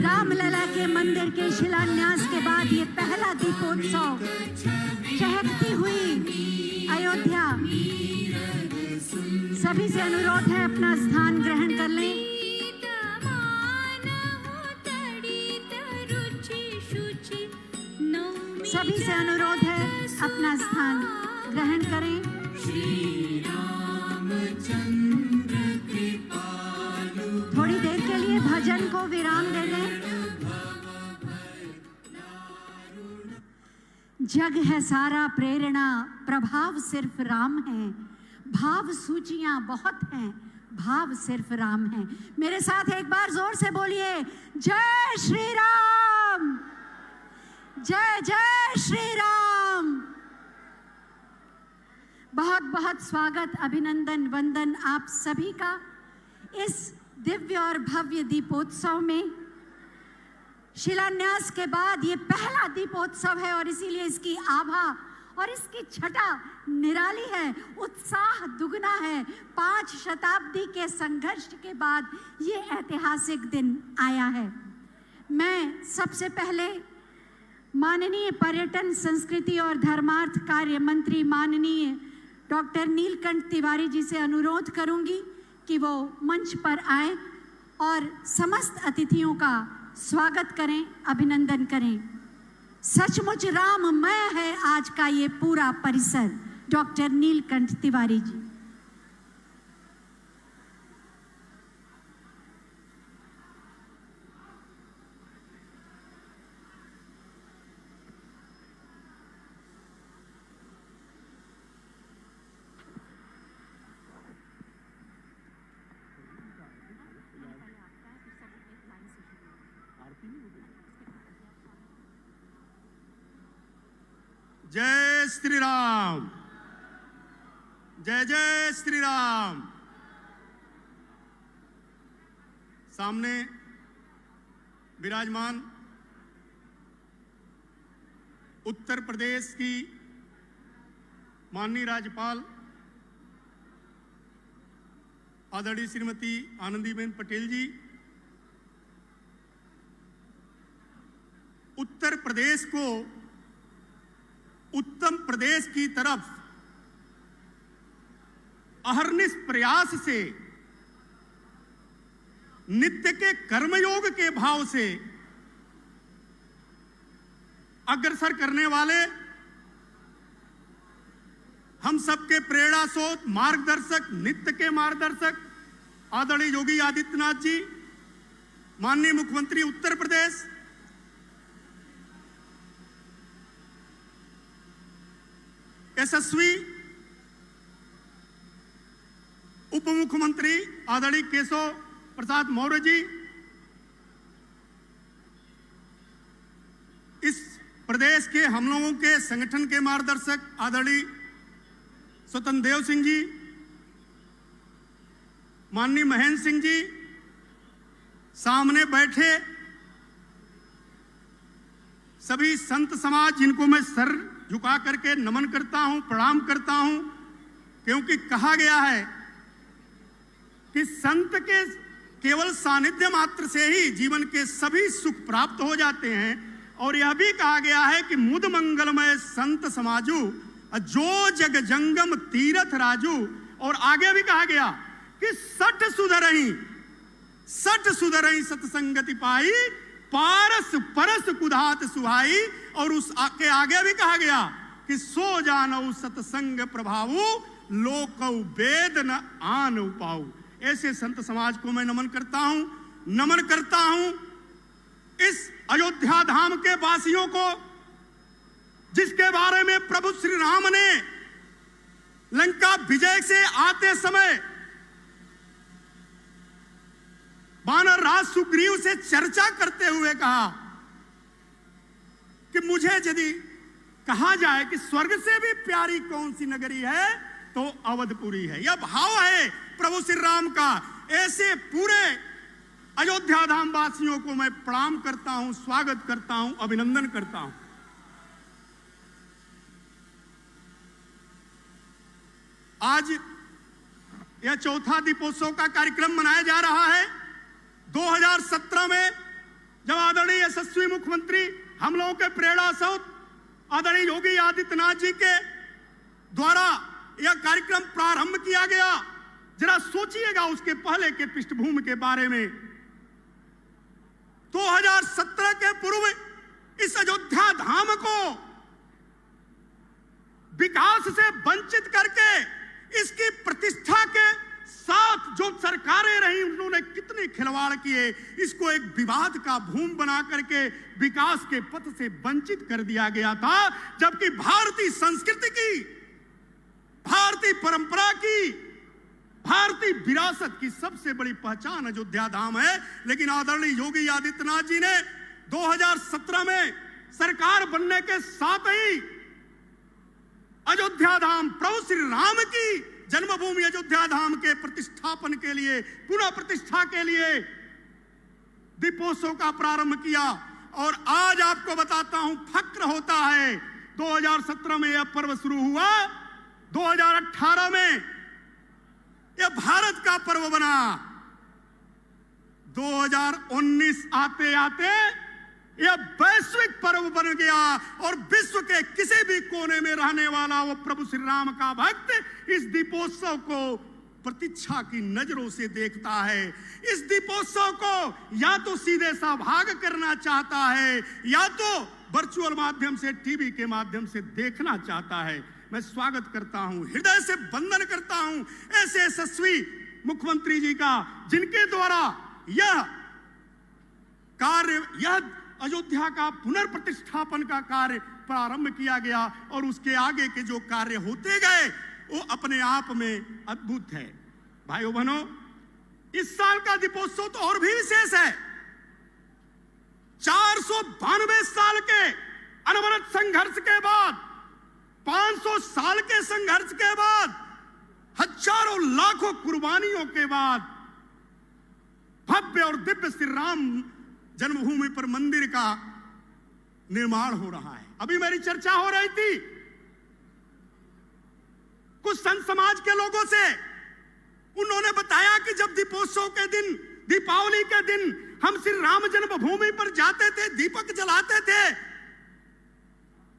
रामलला के मंदिर के शिलान्यास के बाद ये पहला दीपोत्सव। चहकती हुई अयोध्या। सभी से अनुरोध है अपना स्थान ग्रहण कर लें। सभी से अनुरोध है अपना स्थान ग्रहण करें। थोड़ी देर के लिए भजन को विराम दे दें। जग है सारा प्रेरणा, प्रभाव सिर्फ राम है। भाव सूचियां बहुत हैं, भाव सिर्फ राम है। मेरे साथ एक बार जोर से बोलिए, जय श्री राम, जय जय श्री राम। बहुत बहुत स्वागत, अभिनंदन, वंदन आप सभी का इस दिव्य और भव्य दीपोत्सव में। शिलान्यास के बाद ये पहला दीपोत्सव है और इसीलिए इसकी आभा और इसकी छटा निराली है। उत्साह दुगना है। 5 शताब्दी के संघर्ष के बाद ये ऐतिहासिक दिन आया है। मैं सबसे पहले माननीय पर्यटन, संस्कृति और धर्मार्थ कार्य मंत्री माननीय डॉक्टर नीलकंठ तिवारी जी से अनुरोध करूंगी कि वो मंच पर आए और समस्त अतिथियों का स्वागत करें, अभिनंदन करें। सचमुच राममय है आज का ये पूरा परिसर। डॉक्टर नीलकंठ तिवारी जी। जय श्री राम, जय जय श्री राम। सामने विराजमान उत्तर प्रदेश की माननीय राज्यपाल आदरणीय श्रीमती आनंदीबेन पटेल जी, उत्तर प्रदेश को उत्तम प्रदेश की तरफ अहर्निश प्रयास से, नित्य के कर्मयोग के भाव से अग्रसर करने वाले, हम सबके प्रेरणा स्रोत, मार्गदर्शक, नित्य के मार्गदर्शक आदरणीय योगी आदित्यनाथ जी, माननीय मुख्यमंत्री उत्तर प्रदेश, यशस्वी उप मुख्यमंत्री आदरणीय केशव प्रसाद मौर्य जी, इस प्रदेश के हम लोगों के संगठन के मार्गदर्शक आदरणीय स्वतंत्र देव सिंह जी, माननीय महेंद्र सिंह जी, सामने बैठे सभी संत समाज जिनको मैं सर झुका करके नमन करता हूं, प्रणाम करता हूं, क्योंकि कहा गया है कि संत के केवल सानिध्य मात्र से ही जीवन के सभी सुख प्राप्त हो जाते हैं। और यह भी कहा गया है कि मुद मंगलमय संत समाजू, जो जग जंगम तीरथ राजू। और आगे भी कहा गया कि सठ सुधरही सतसंगति पाई, पारस परस कुधात सुहाई। और उस के आगे भी कहा गया कि सो जानऊ सतसंग प्रभावु, लोकौ वेद न आन उपाऊ। ऐसे संत समाज को मैं नमन करता हूं। इस अयोध्या धाम के वासियों को, जिसके बारे में प्रभु श्री राम ने लंका विजय से आते समय वानर राज सुग्रीव से चर्चा करते हुए कहा कि मुझे यदि कहा जाए कि स्वर्ग से भी प्यारी कौन सी नगरी है तो अवधपुरी है। यह भाव है प्रभु श्री राम का। ऐसे पूरे अयोध्या धाम वासियों को मैं प्रणाम करता हूं, स्वागत करता हूं, अभिनंदन करता हूं। आज यह चौथा दीपोत्सव का कार्यक्रम मनाया जा रहा है। 2017 में जब आदरणीय यशस्वी मुख्यमंत्री हम लोगों के प्रेरणा स्रोत आदरणीय योगी आदित्यनाथ जी के द्वारा यह कार्यक्रम प्रारंभ किया गया, जरा सोचिएगा उसके पहले के पृष्ठभूमि के बारे में। 2017 के पूर्व इस अयोध्या धाम को विकास से वंचित करके इसकी प्रतिष्ठा के साथ जो सरकारें रही उन्होंने कितने खिलवाड़ किए। इसको एक विवाद का भूमि बना करके विकास के पथ से वंचित कर दिया गया था, जबकि भारतीय संस्कृति की, भारतीय परंपरा की, भारतीय विरासत की सबसे बड़ी पहचान अयोध्या धाम है। लेकिन आदरणीय योगी आदित्यनाथ जी ने 2017 में सरकार बनने के साथ ही अयोध्या धाम, प्रभु श्री राम की जन्मभूमि अयोध्या धाम के प्रतिष्ठापन के लिए, पुनः प्रतिष्ठा के लिए दीपोत्सव का प्रारंभ किया। और आज आपको बताता हूं, फक्र होता है 2017 में यह पर्व शुरू हुआ, 2018 में यह भारत का पर्व बना, 2019 आते आते यह वैश्विक पर्व बन गया। और विश्व के किसी भी कोने में रहने वाला वो प्रभु श्री राम का भक्त इस दीपोत्सव को प्रतीक्षा की नजरों से देखता है। इस दीपोत्सव को या तो सीधे सहभाग करना चाहता है या तो वर्चुअल माध्यम से, टीवी के माध्यम से देखना चाहता है। मैं स्वागत करता हूं, हृदय से वंदन करता हूं ऐसे यशस्वी मुख्यमंत्री जी का, जिनके द्वारा यह कार्य, यह अयोध्या का पुनर्प्रतिष्ठापन का कार्य प्रारंभ किया गया। और उसके आगे के जो कार्य होते गए वो अपने आप में अद्भुत है। भाइयों बहनों, इस साल का दीपोत्सव तो और भी विशेष है। 492 साल के अनवरत संघर्ष के बाद, 500 साल के संघर्ष के बाद, हजारों लाखों कुर्बानियों के बाद भव्य और दिव्य श्री राम जन्मभूमि पर मंदिर का निर्माण हो रहा है। अभी मेरी चर्चा हो रही थी कुछ संत समाज के लोगों से। उन्होंने बताया कि जब दीपोत्सव के दिन, दीपावली के दिन हम श्री राम जन्मभूमि पर जाते थे, दीपक जलाते थे,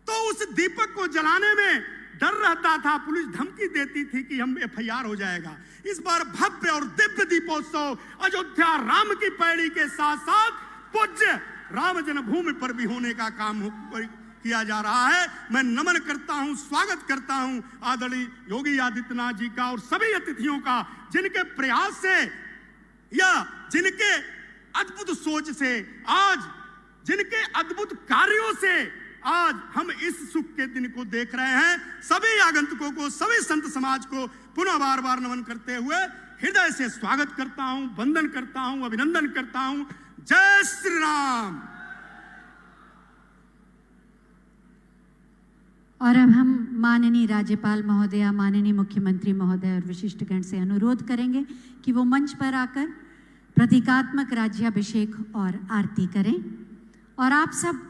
तो उस दीपक को जलाने में डर रहता था, पुलिस धमकी देती थी कि हम FIR हो जाएगा। इस बार भव्य और दिव्य दीपोत्सव अयोध्या राम की पैड़ी के साथ साथ पूज्य राम जन्मभूमि पर भी होने का काम किया जा रहा है। मैं नमन करता हूं, स्वागत करता हूं आदरणीय योगी आदित्यनाथ जी का और सभी अतिथियों का, जिनके प्रयास से या जिनके अद्भुत सोच से, आज जिनके अद्भुत कार्यों से आज हम इस सुख के दिन को देख रहे हैं। सभी आगंतुकों को, सभी संत समाज को पुनः बार बार नमन करते हुए हृदय से स्वागत करता हूं, वंदन करता हूं, अभिनंदन करता हूं। जय श्री राम। और अब हम माननीय राज्यपाल महोदया, माननीय मुख्यमंत्री महोदय और विशिष्टगण से अनुरोध करेंगे कि वो मंच पर आकर प्रतीकात्मक राज्याभिषेक और आरती करें। और आप सब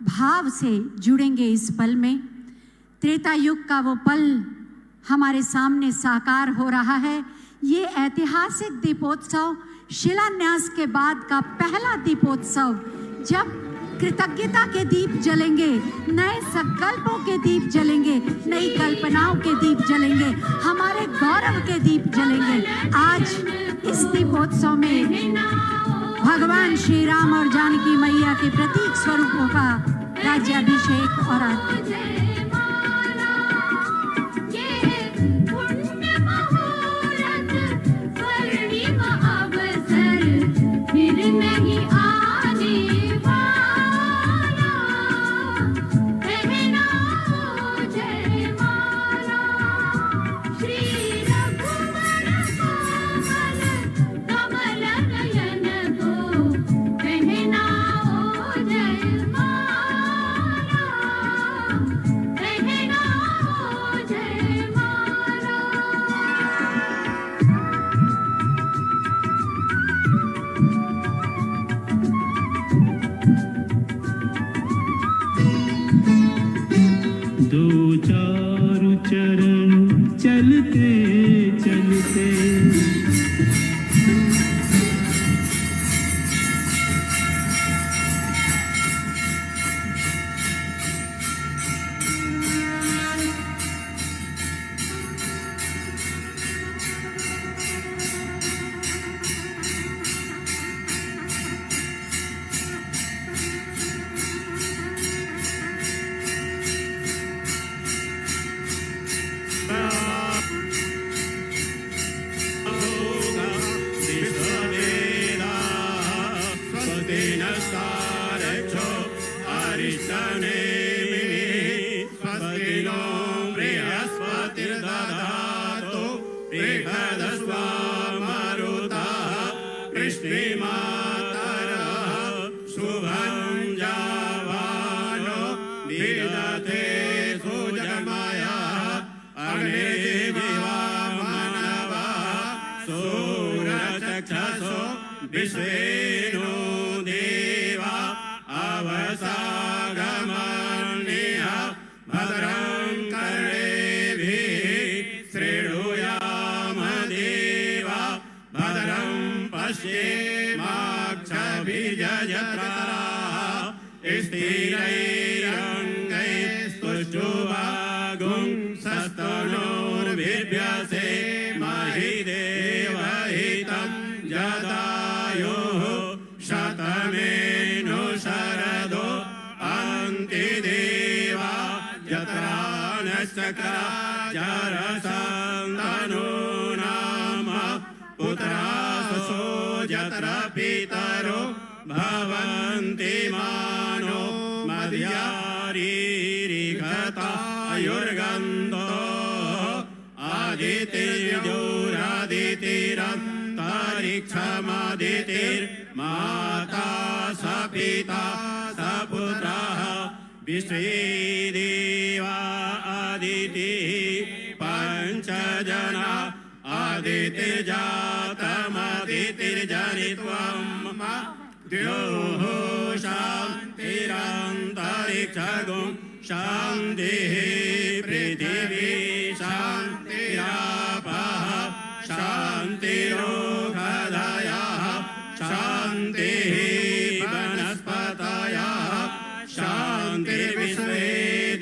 भाव से जुड़ेंगे इस पल में। त्रेता युग का वो पल हमारे सामने साकार हो रहा है। ये ऐतिहासिक दीपोत्सव शिलान्यास के बाद का पहला दीपोत्सव, जब कृतज्ञता के दीप जलेंगे, नए संकल्पों के दीप जलेंगे, नई कल्पनाओं के दीप जलेंगे, हमारे गौरव के दीप जलेंगे। आज इस दीपोत्सव में भगवान श्री राम और जानकी मैया के प्रतीक स्वरूपों का राज्याभिषेक और आरती। दो चार चरण चलते चलते विश्वेनो देवा अवसागमन्यः भद्रं कर्णेभिः शृणुयाम देवा भद्रं पश्येमाक्षभिजयत्राः स्थिरैरङ्गैस्तुष्टुवागुं सस्तनोर्भिर्व्यसे महि देवहितं जदायुः शतमेनो शरदो अन्तिदेवा यत्रा नश्चक्रा जरसन्तनो नाम पुत्रासो यत्र पितरो भवन्ति मानो मद्यारीरिघतायुर्गन्धो आदितिर्योरादितिरन्तरिक्षमादितिर्माता स पिता स पुत्रः विश्वेदेवा आदितिः पञ्चजना आदितिर्जातमदितिर्जनित्वं द्योः शान्तिरन्तरिक्षगुं शान्तिः पृथिवी शान्तिरापः शान्तिरोषधयः शान्तिः वनस्पतयः शान्तिर्विश्वे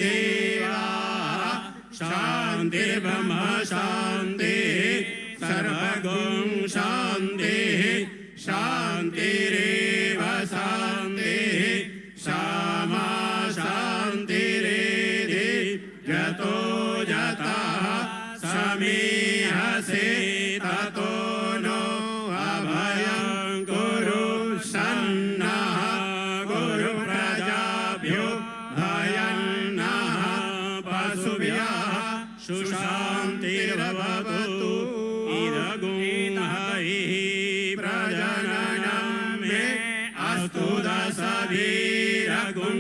देवाः शान्तिर्ब्रह्म शान्तिः सर्वगुं शान्तिः शान्तिरेव शान्तिः सामा शान्तिरेधि यतो यतः समीहसे ततो नो अभयं कुरु सन्नः कुरु प्रजाभ्यो भयं नः पशुभ्यः सुशान्तिर्भवतु इदगुं हरिः प्रजननं मे अस्तु दशभिरगुं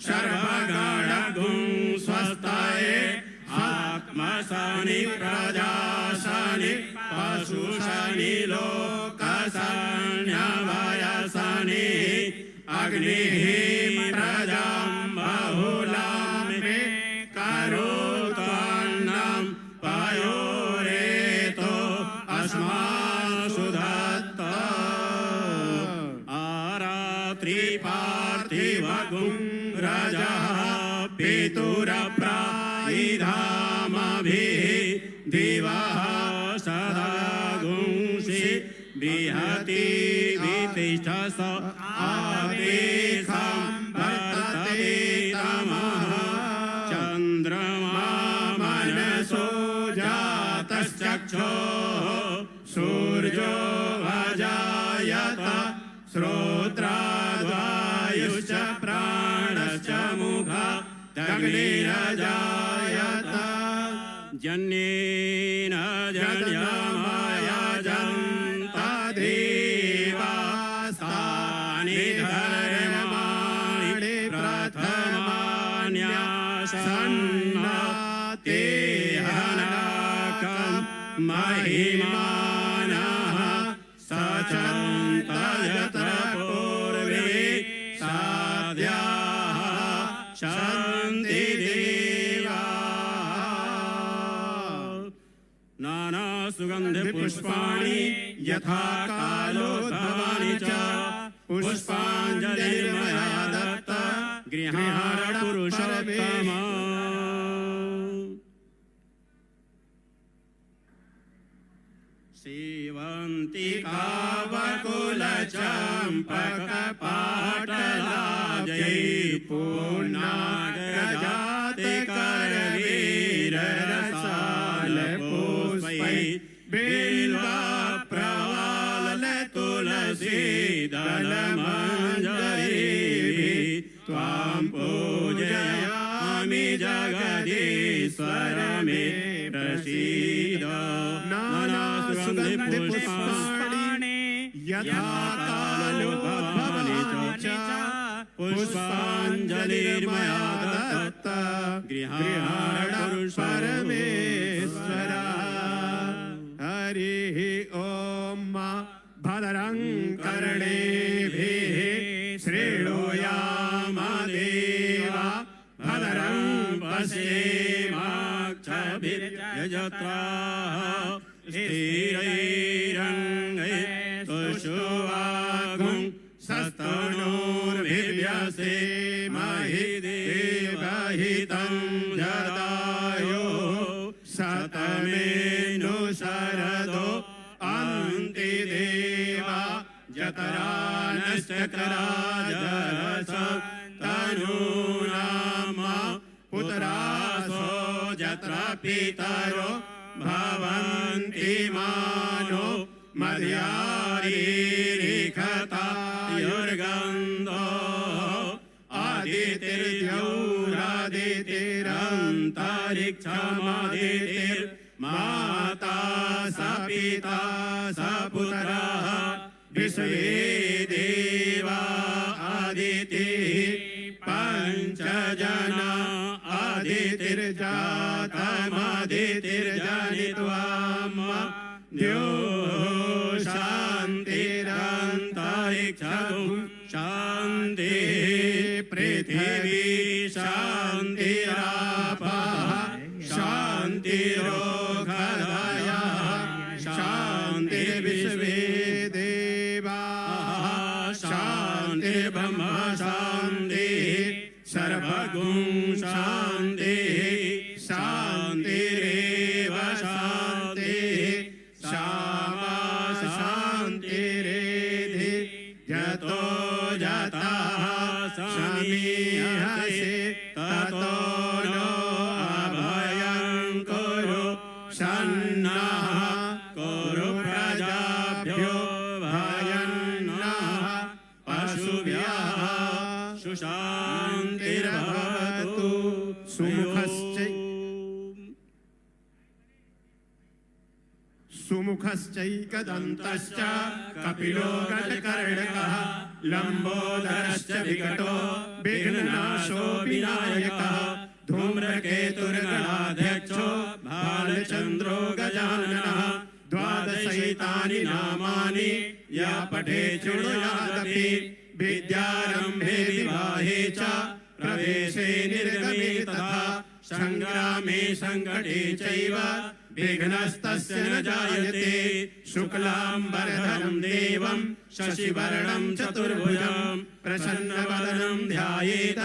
सर्वगणगुं स्वस्ताये आत्मशनि प्रजाशनि पशुशनि लोकशन्यभयशनि अग्निः प्रजां बहुलां मे करोत्वन्नं पयोरेतो अस्मासु दत्त आरात्रिपार्थ पार्थिवगुं रजः पितुरप्रायिधामभिः दिवः सदा गुंसि विहति वितिष्ठस आवेशं वर्तते तमः चन्द्रमा मनसो जातश्चक्षुः सूर्यो अजायत श्रोत्राद्वायुश्च प्राणश्च मुखादग्निरजायत जन्येन जन्यमाया जन्तादेवास्तानि धर्माणि प्रथमान्यासन्नतेहनकं महिमानः सचन्तयत्र पूर्वे साध्याः शान्ति नाना सुगंध पुष्पाणि यथा कालोद्भवानि च पुष्पाञ्जलिर्मया दत्ता गृहाण पुरुषोत्तम सेवन्ति कावकुलचम्पकपाटलाजै पूर्णाग्रजाते करवीररसालपुष्पै बिल्वप्रवाल तुलसी दलमञ्जरीभिः त्वां पूजयामि जगदीश्वर मे प्रसीद नाना सुगन्धि पुष्पाणि यथा कालोद्भवानि च पुष्पाञ्जलिर्मया दत्ता गृहाण परमेश्वर हरिः ॐ भद्रं कर्णेभिः शृणुयाम देवा भद्रं पश्येमाक्षभिर्यजत्राः स्थिरैरङ्गै तुष्टुवागुं सस्तनोर्भिव्यसेमहि देवहितं जदायो शतमेनु शरदो अन्ति देवा जतरानश्चक्राजरस तनूनाम पुत्रासो जत्र पितरो भवन्ति मानो मर्यारीरिखतायुर्गन्धो आदितिर्यौरादितिरन्तरिक्षमदितिर्माता स पिता स पुत्रः विश्वे देवा आदितिः पञ्चजना आदितिर्जातमदितिर्जनित्वाम् द्यो शान्तिरन्तरिक्षं शान्तिः पृथिवी शान्तिरापः शान्तिरोगधयः शान्तिर्विश्वे देवाः शान्तिर्ब्रह्म शान्तिः सर्वगुं शान्तिः शान्तिरेव शान्तिः श्यामा शान्तिरेधि यतो जतः समीहसे ततो नो अभयं कुरु सन्नः कुरु प्रजाभ्यो भयन्नः पशुभ्यः सुशान्तिर्भवतु सुमुखश्चैकदन्तश्च कपिलो गजकर्णकः लम्बोदरश्च विकटो विघ्ननाशो विनायकः धूम्रकेतुर्गणाध्यक्षो भालचन्द्रो गजाननः द्वादशैतानि नामानि या पठे शृणुयादपि विद्यारम्भे विवाहे च प्रवेशे निर्गमे तथा संग्रामे संकटे चैव विघ्नस्तस्य न जायते। शुक्लांबरधरं देवं शशिवर्णं चतुर्भुजं प्रसन्नवदनं ध्यायेत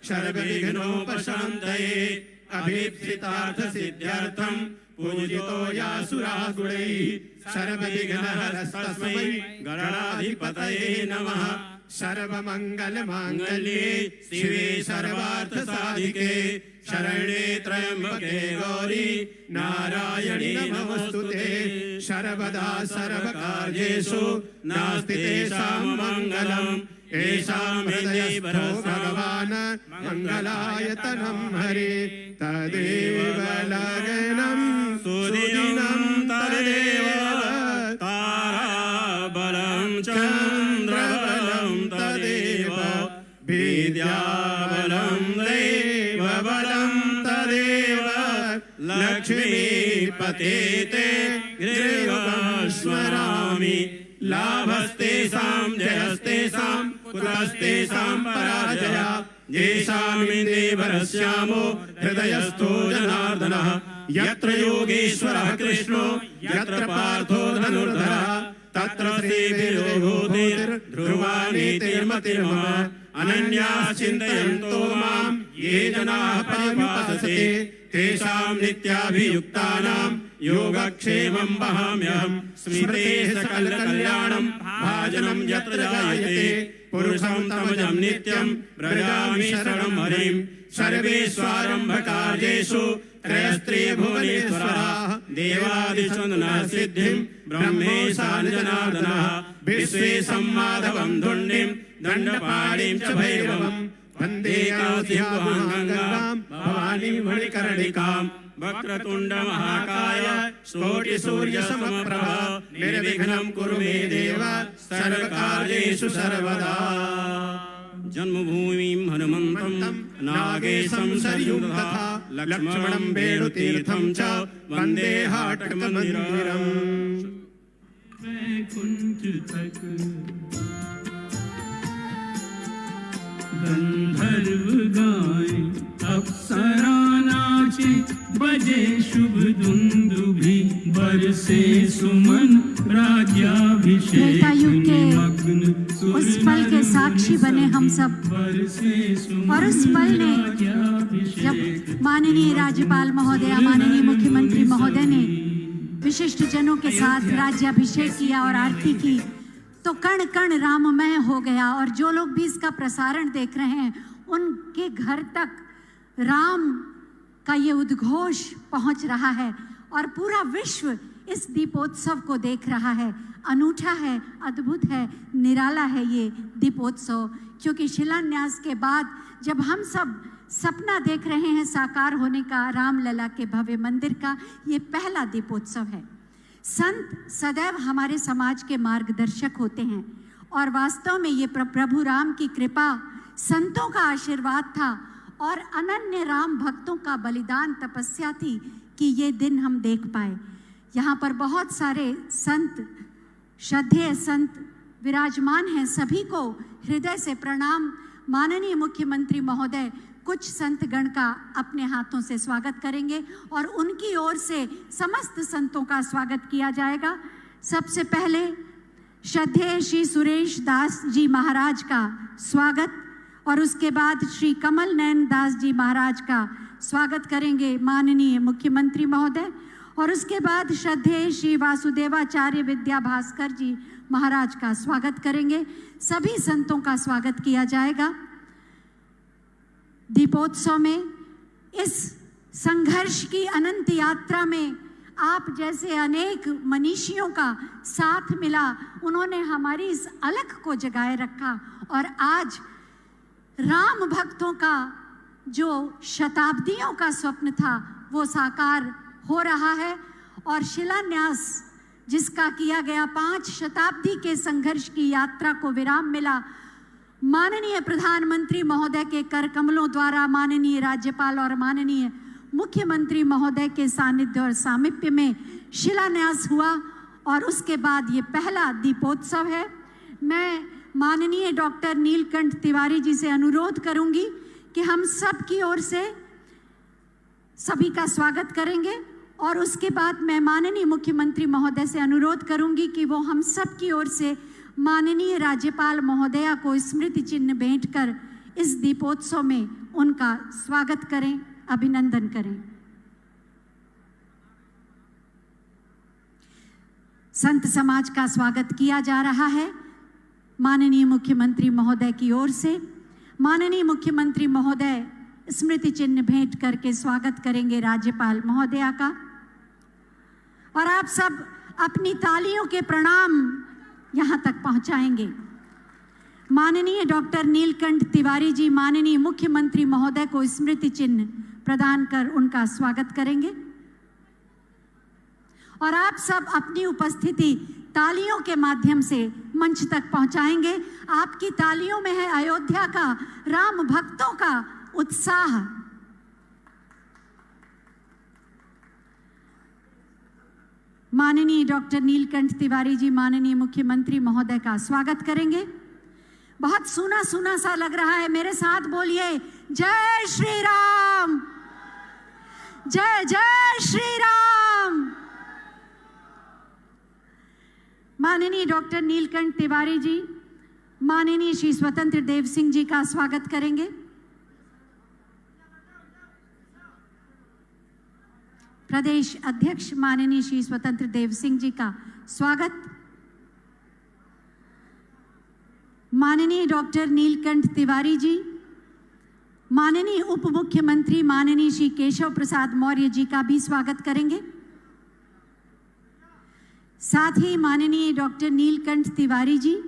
सर्वविघ्नोपशान्तये। अभीप्सितार्थसिद्ध्यर्थं पूजितो यासुरासुरैः सर्वविघ्नहरस्तस्मै गणाधिपतये नमः। सर्वमंगलमांगल्ये शिवे सर्वार्थसाधिके शरण्ये त्र्यंबके गौरी नारायणी नमोस्तुते। सर्वदा सर्वकार्येषु नास्ति तेषां मंगलम् येषां हृदये भगवान् मंगलायतनं हरे। तदेव लग्नं सुदिनं तदेव ताराबलं चन्द्रबलं तदेव विद्याबलं देवबलं तदेव। लक्ष्मीपते ते गृहं स्मरामि लाभस्तेषां जयस्तेषां कुतस्तेषां पराजया। येषामिन्द्रे वरस्यामो हृदयस्थो जनार्दनः यत्र योगेश्वरः कृष्णो यत्र पार्थो धनुर्धरः तत्र श्रीभिर्योगोतिर्ध्रुवानीतिर्मतिर्मम। अनन्याः चिन्तयन्तो मां ये जनाः पर्युपासते तेषां नित्याभियुक्तानां योगक्षेमं वहाम्यहम्। स्मृतेः सकलकल्याणं भाजनं यत्र जायते पुरुषं तमजं नित्यं व्रजामि शरणं हरिं। सर्वेष्वारम्भकार्येषु त्रयस्त्रिभुवनेश्वरः देवादिचन्दनः सिद्धिं ब्रह्मेशान जनार्दनः। विश्वेशं माधवं धुण्डिं दण्डपाणिं च भैरवम् वन्दे काशीं गङ्गां भवानीं मणिकर्णिकां। वक्रतुण्ड महाकाय कोटिसूर्यसमप्रभा निर्विघ्नं कुरु मे देव सर्वकार्येषु सर्वदा। जन्मभूमिं हनुमन्तं नागेशं सरयूं तथा लक्ष्मणं वेणुतीर्थं च वन्दे हाटकमन्दिरम्। वैकुंठ तक गंधर्व गाए अप्सरा नाचे बजे शुभ दुंदुभि बरसे सुमन राज्याभिषेक त्रेतायुग के मग्न उस पल के साक्षी बने हम सब। और उस पल ने जब माननीय राज्यपाल महोदय माननीय मुख्यमंत्री महोदय ने विशिष्ट जनों के साथ राज्याभिषेक किया और आरती की तो कण कण राममय हो गया। और जो लोग भी इसका प्रसारण देख रहे हैं उनके घर तक राम का ये उद्घोष पहुंच रहा है और पूरा विश्व इस दीपोत्सव को देख रहा है। अनूठा है, अद्भुत है, निराला है ये दीपोत्सव, क्योंकि शिलान्यास के बाद जब हम सब सपना देख रहे हैं साकार होने का रामलला के भव्य मंदिर का, ये पहला दीपोत्सव है। संत सदैव हमारे समाज के मार्गदर्शक होते हैं और वास्तव में ये प्रभु राम की कृपा, संतों का आशीर्वाद था और अनन्य राम भक्तों का बलिदान तपस्या थी कि ये दिन हम देख पाए। यहाँ पर बहुत सारे संत, श्रद्धेय संत विराजमान हैं, सभी को हृदय से प्रणाम। माननीय मुख्यमंत्री महोदय कुछ संतगण का अपने हाथों से स्वागत करेंगे और उनकी ओर से समस्त संतों का स्वागत किया जाएगा। सबसे पहले श्रद्धेय श्री सुरेश दास जी महाराज का स्वागत और उसके बाद श्री कमल नयन दास जी महाराज का स्वागत करेंगे माननीय मुख्यमंत्री महोदय। और उसके बाद श्रद्धेय श्री वासुदेवाचार्य विद्या भास्कर जी महाराज का स्वागत करेंगे। सभी संतों का स्वागत किया जाएगा। दीपोत्सव में इस संघर्ष की अनंत यात्रा में आप जैसे अनेक मनीषियों का साथ मिला, उन्होंने हमारी इस अलख को जगाए रखा और आज राम भक्तों का जो शताब्दियों का स्वप्न था वो साकार हो रहा है। और शिलान्यास जिसका किया गया, 5 शताब्दी के संघर्ष की यात्रा को विराम मिला। माननीय प्रधानमंत्री महोदय के कर कमलों द्वारा माननीय राज्यपाल और माननीय मुख्यमंत्री महोदय के सानिध्य और सामिप्य में शिलान्यास हुआ और उसके बाद ये पहला दीपोत्सव है। मैं माननीय डॉक्टर नीलकंठ तिवारी जी से अनुरोध करूंगी कि हम सब की ओर से सभी का स्वागत करेंगे और उसके बाद मैं माननीय मुख्यमंत्री महोदय से अनुरोध करूंगी कि वो हम सब की ओर से माननीय राज्यपाल महोदया को स्मृति चिन्ह भेंट कर इस दीपोत्सव में उनका स्वागत करें, अभिनंदन करें। संत समाज का स्वागत किया जा रहा है माननीय मुख्यमंत्री महोदय की ओर से। माननीय मुख्यमंत्री महोदय स्मृति चिन्ह भेंट करके स्वागत करेंगे राज्यपाल महोदया का और आप सब अपनी तालियों के प्रणाम यहां तक पहुंचाएंगे। माननीय डॉक्टर नीलकंठ तिवारी जी माननीय मुख्यमंत्री महोदय को स्मृति चिन्ह प्रदान कर उनका स्वागत करेंगे और आप सब अपनी उपस्थिति तालियों के माध्यम से मंच तक पहुंचाएंगे। आपकी तालियों में है अयोध्या का राम भक्तों का उत्साह। माननीय डॉक्टर नीलकंठ तिवारी जी माननीय मुख्यमंत्री महोदय का स्वागत करेंगे। बहुत सूना सूना सा लग रहा है, मेरे साथ बोलिए जय श्री राम, जय जय श्री राम। माननीय डॉक्टर नीलकंठ तिवारी जी माननीय श्री स्वतंत्र देव सिंह जी का स्वागत करेंगे। प्रदेश अध्यक्ष माननीय श्री स्वतंत्र देव सिंह जी का स्वागत। माननीय डॉक्टर नीलकंठ तिवारी जी माननीय उप मुख्यमंत्री माननीय श्री केशव प्रसाद मौर्य जी का भी स्वागत करेंगे। साथ ही माननीय डॉक्टर नीलकंठ तिवारी जी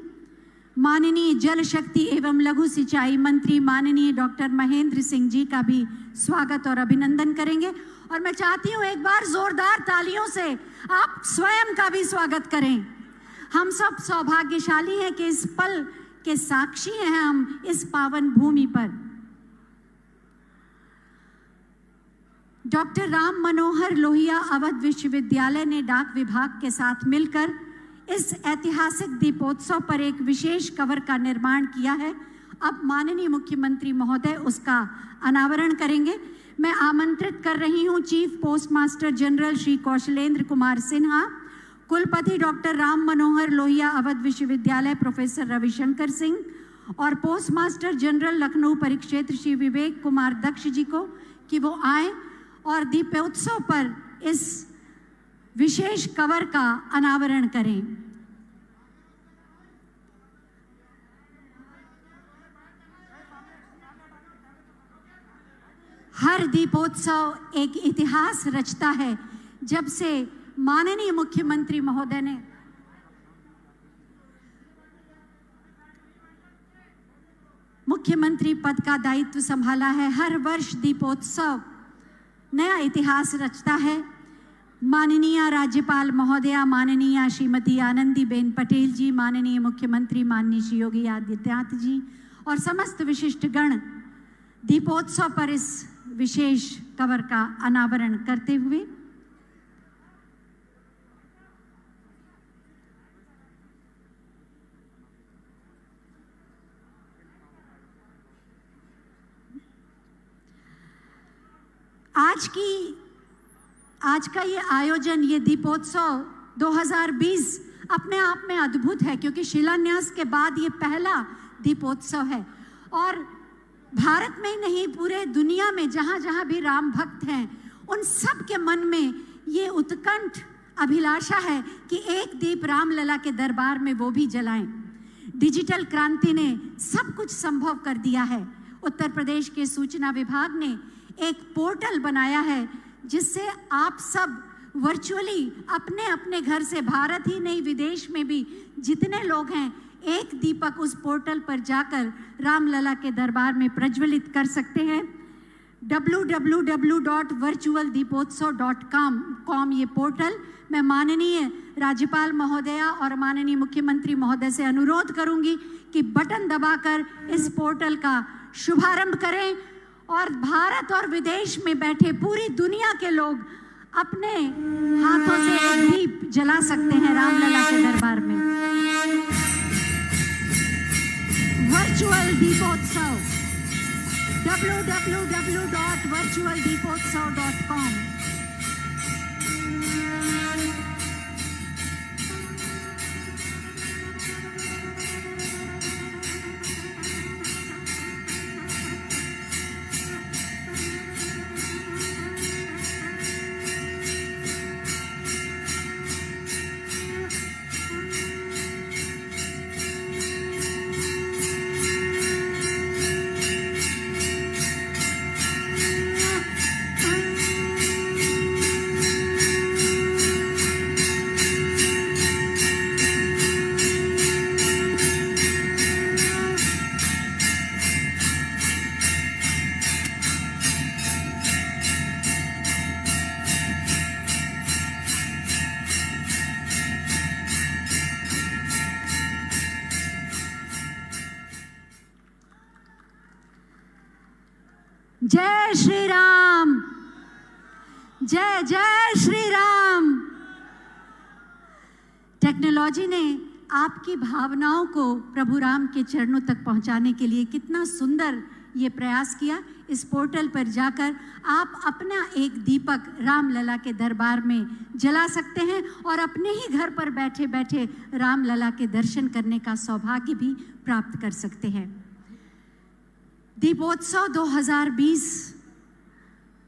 माननीय जल शक्ति एवं लघु सिंचाई मंत्री माननीय डॉक्टर महेंद्र सिंह जी का भी स्वागत और अभिनंदन करेंगे। और मैं चाहती हूं एक बार जोरदार तालियों से आप स्वयं का भी स्वागत करें। हम सब सौभाग्यशाली हैं कि इस पल के साक्षी हैं हम इस पावन भूमि पर। डॉक्टर राम मनोहर लोहिया अवध विश्वविद्यालय ने डाक विभाग के साथ मिलकर इस ऐतिहासिक दीपोत्सव पर एक विशेष कवर का निर्माण किया है। अब माननीय मुख्यमंत्री महोदय उसका अनावरण करेंगे। मैं आमंत्रित कर रही हूं chief postmaster general Shri Kaushalendra Kumar Sinha, कुलपति डॉक्टर राम मनोहर लोहिया अवध विश्वविद्यालय प्रोफेसर रविशंकर सिंह और पोस्ट मास्टर जनरल लखनऊ परिक्षेत्र श्री विवेक कुमार दक्ष जी को कि वो आए और दीपोत्सव पर इस विशेष कवर का अनावरण करें। हर दीपोत्सव एक इतिहास रचता है। जब से माननीय मुख्यमंत्री महोदय ने मुख्यमंत्री पद का दायित्व संभाला है, हर वर्ष दीपोत्सव नया इतिहास रचता है। माननीय राज्यपाल महोदया माननीय श्रीमती आनंदीबेन पटेल जी, माननीय मुख्यमंत्री माननीय श्री योगी आदित्यनाथ जी और समस्त विशिष्ट गण दीपोत्सव पर इस विशेष कवर का अनावरण करते हुए आज का ये आयोजन, ये दीपोत्सव 2020 अपने आप में अद्भुत है क्योंकि शिलान्यास के बाद ये पहला दीपोत्सव है और भारत में ही नहीं पूरे दुनिया में जहाँ जहाँ भी राम भक्त हैं उन सब के मन में ये उत्कंठ अभिलाषा है कि एक दीप रामलला के दरबार में वो भी जलाएं। डिजिटल क्रांति ने सब कुछ संभव कर दिया है। उत्तर प्रदेश के सूचना विभाग ने एक पोर्टल बनाया है जिससे आप सब वर्चुअली अपने अपने घर से, भारत ही नहीं विदेश में भी जितने लोग हैं, एक दीपक उस पोर्टल पर जाकर रामलला के दरबार में प्रज्वलित कर सकते हैं। www.virtualdeepotsav.com ये पोर्टल। मैं माननीय राज्यपाल महोदया और माननीय मुख्यमंत्री महोदय से अनुरोध करूंगी कि बटन दबाकर इस पोर्टल का शुभारंभ करें और भारत और विदेश में बैठे पूरी दुनिया के लोग अपने हाथों से एक दीप जला सकते हैं रामलला के दरबार में। वर्चुअल दीपोत्सव www.virtualdeepotsav.com। जय श्री राम, जय जय श्री राम। टेक्नोलॉजी ने आपकी भावनाओं को प्रभु राम के चरणों तक पहुंचाने के लिए कितना सुंदर ये प्रयास किया। इस पोर्टल पर जाकर आप अपना एक दीपक रामलला के दरबार में जला सकते हैं और अपने ही घर पर बैठे बैठे रामलला के दर्शन करने का सौभाग्य भी प्राप्त कर सकते हैं। दीपोत्सव 2020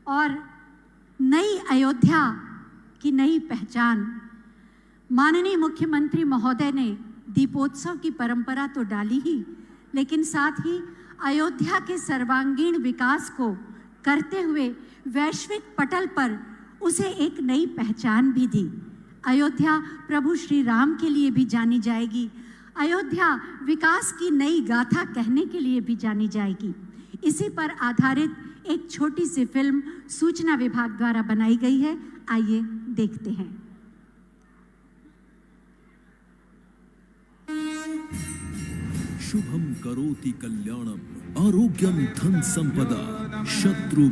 और नई अयोध्या की नई पहचान। माननीय मुख्यमंत्री महोदय ने दीपोत्सव की परंपरा तो डाली ही, लेकिन साथ ही अयोध्या के सर्वांगीण विकास को करते हुए वैश्विक पटल पर उसे एक नई पहचान भी दी। अयोध्या प्रभु श्री राम के लिए भी जानी जाएगी। अयोध्या विकास की नई गाथा कहने के लिए भी जानी जाएगी। इसी पर आधारित एक छोटी सी फिल्म सूचना विभाग द्वारा बनाई गई है। आइए देखते हैं। शुभम करोति कल्याणम आरोग्यम धन संपदा शत्रु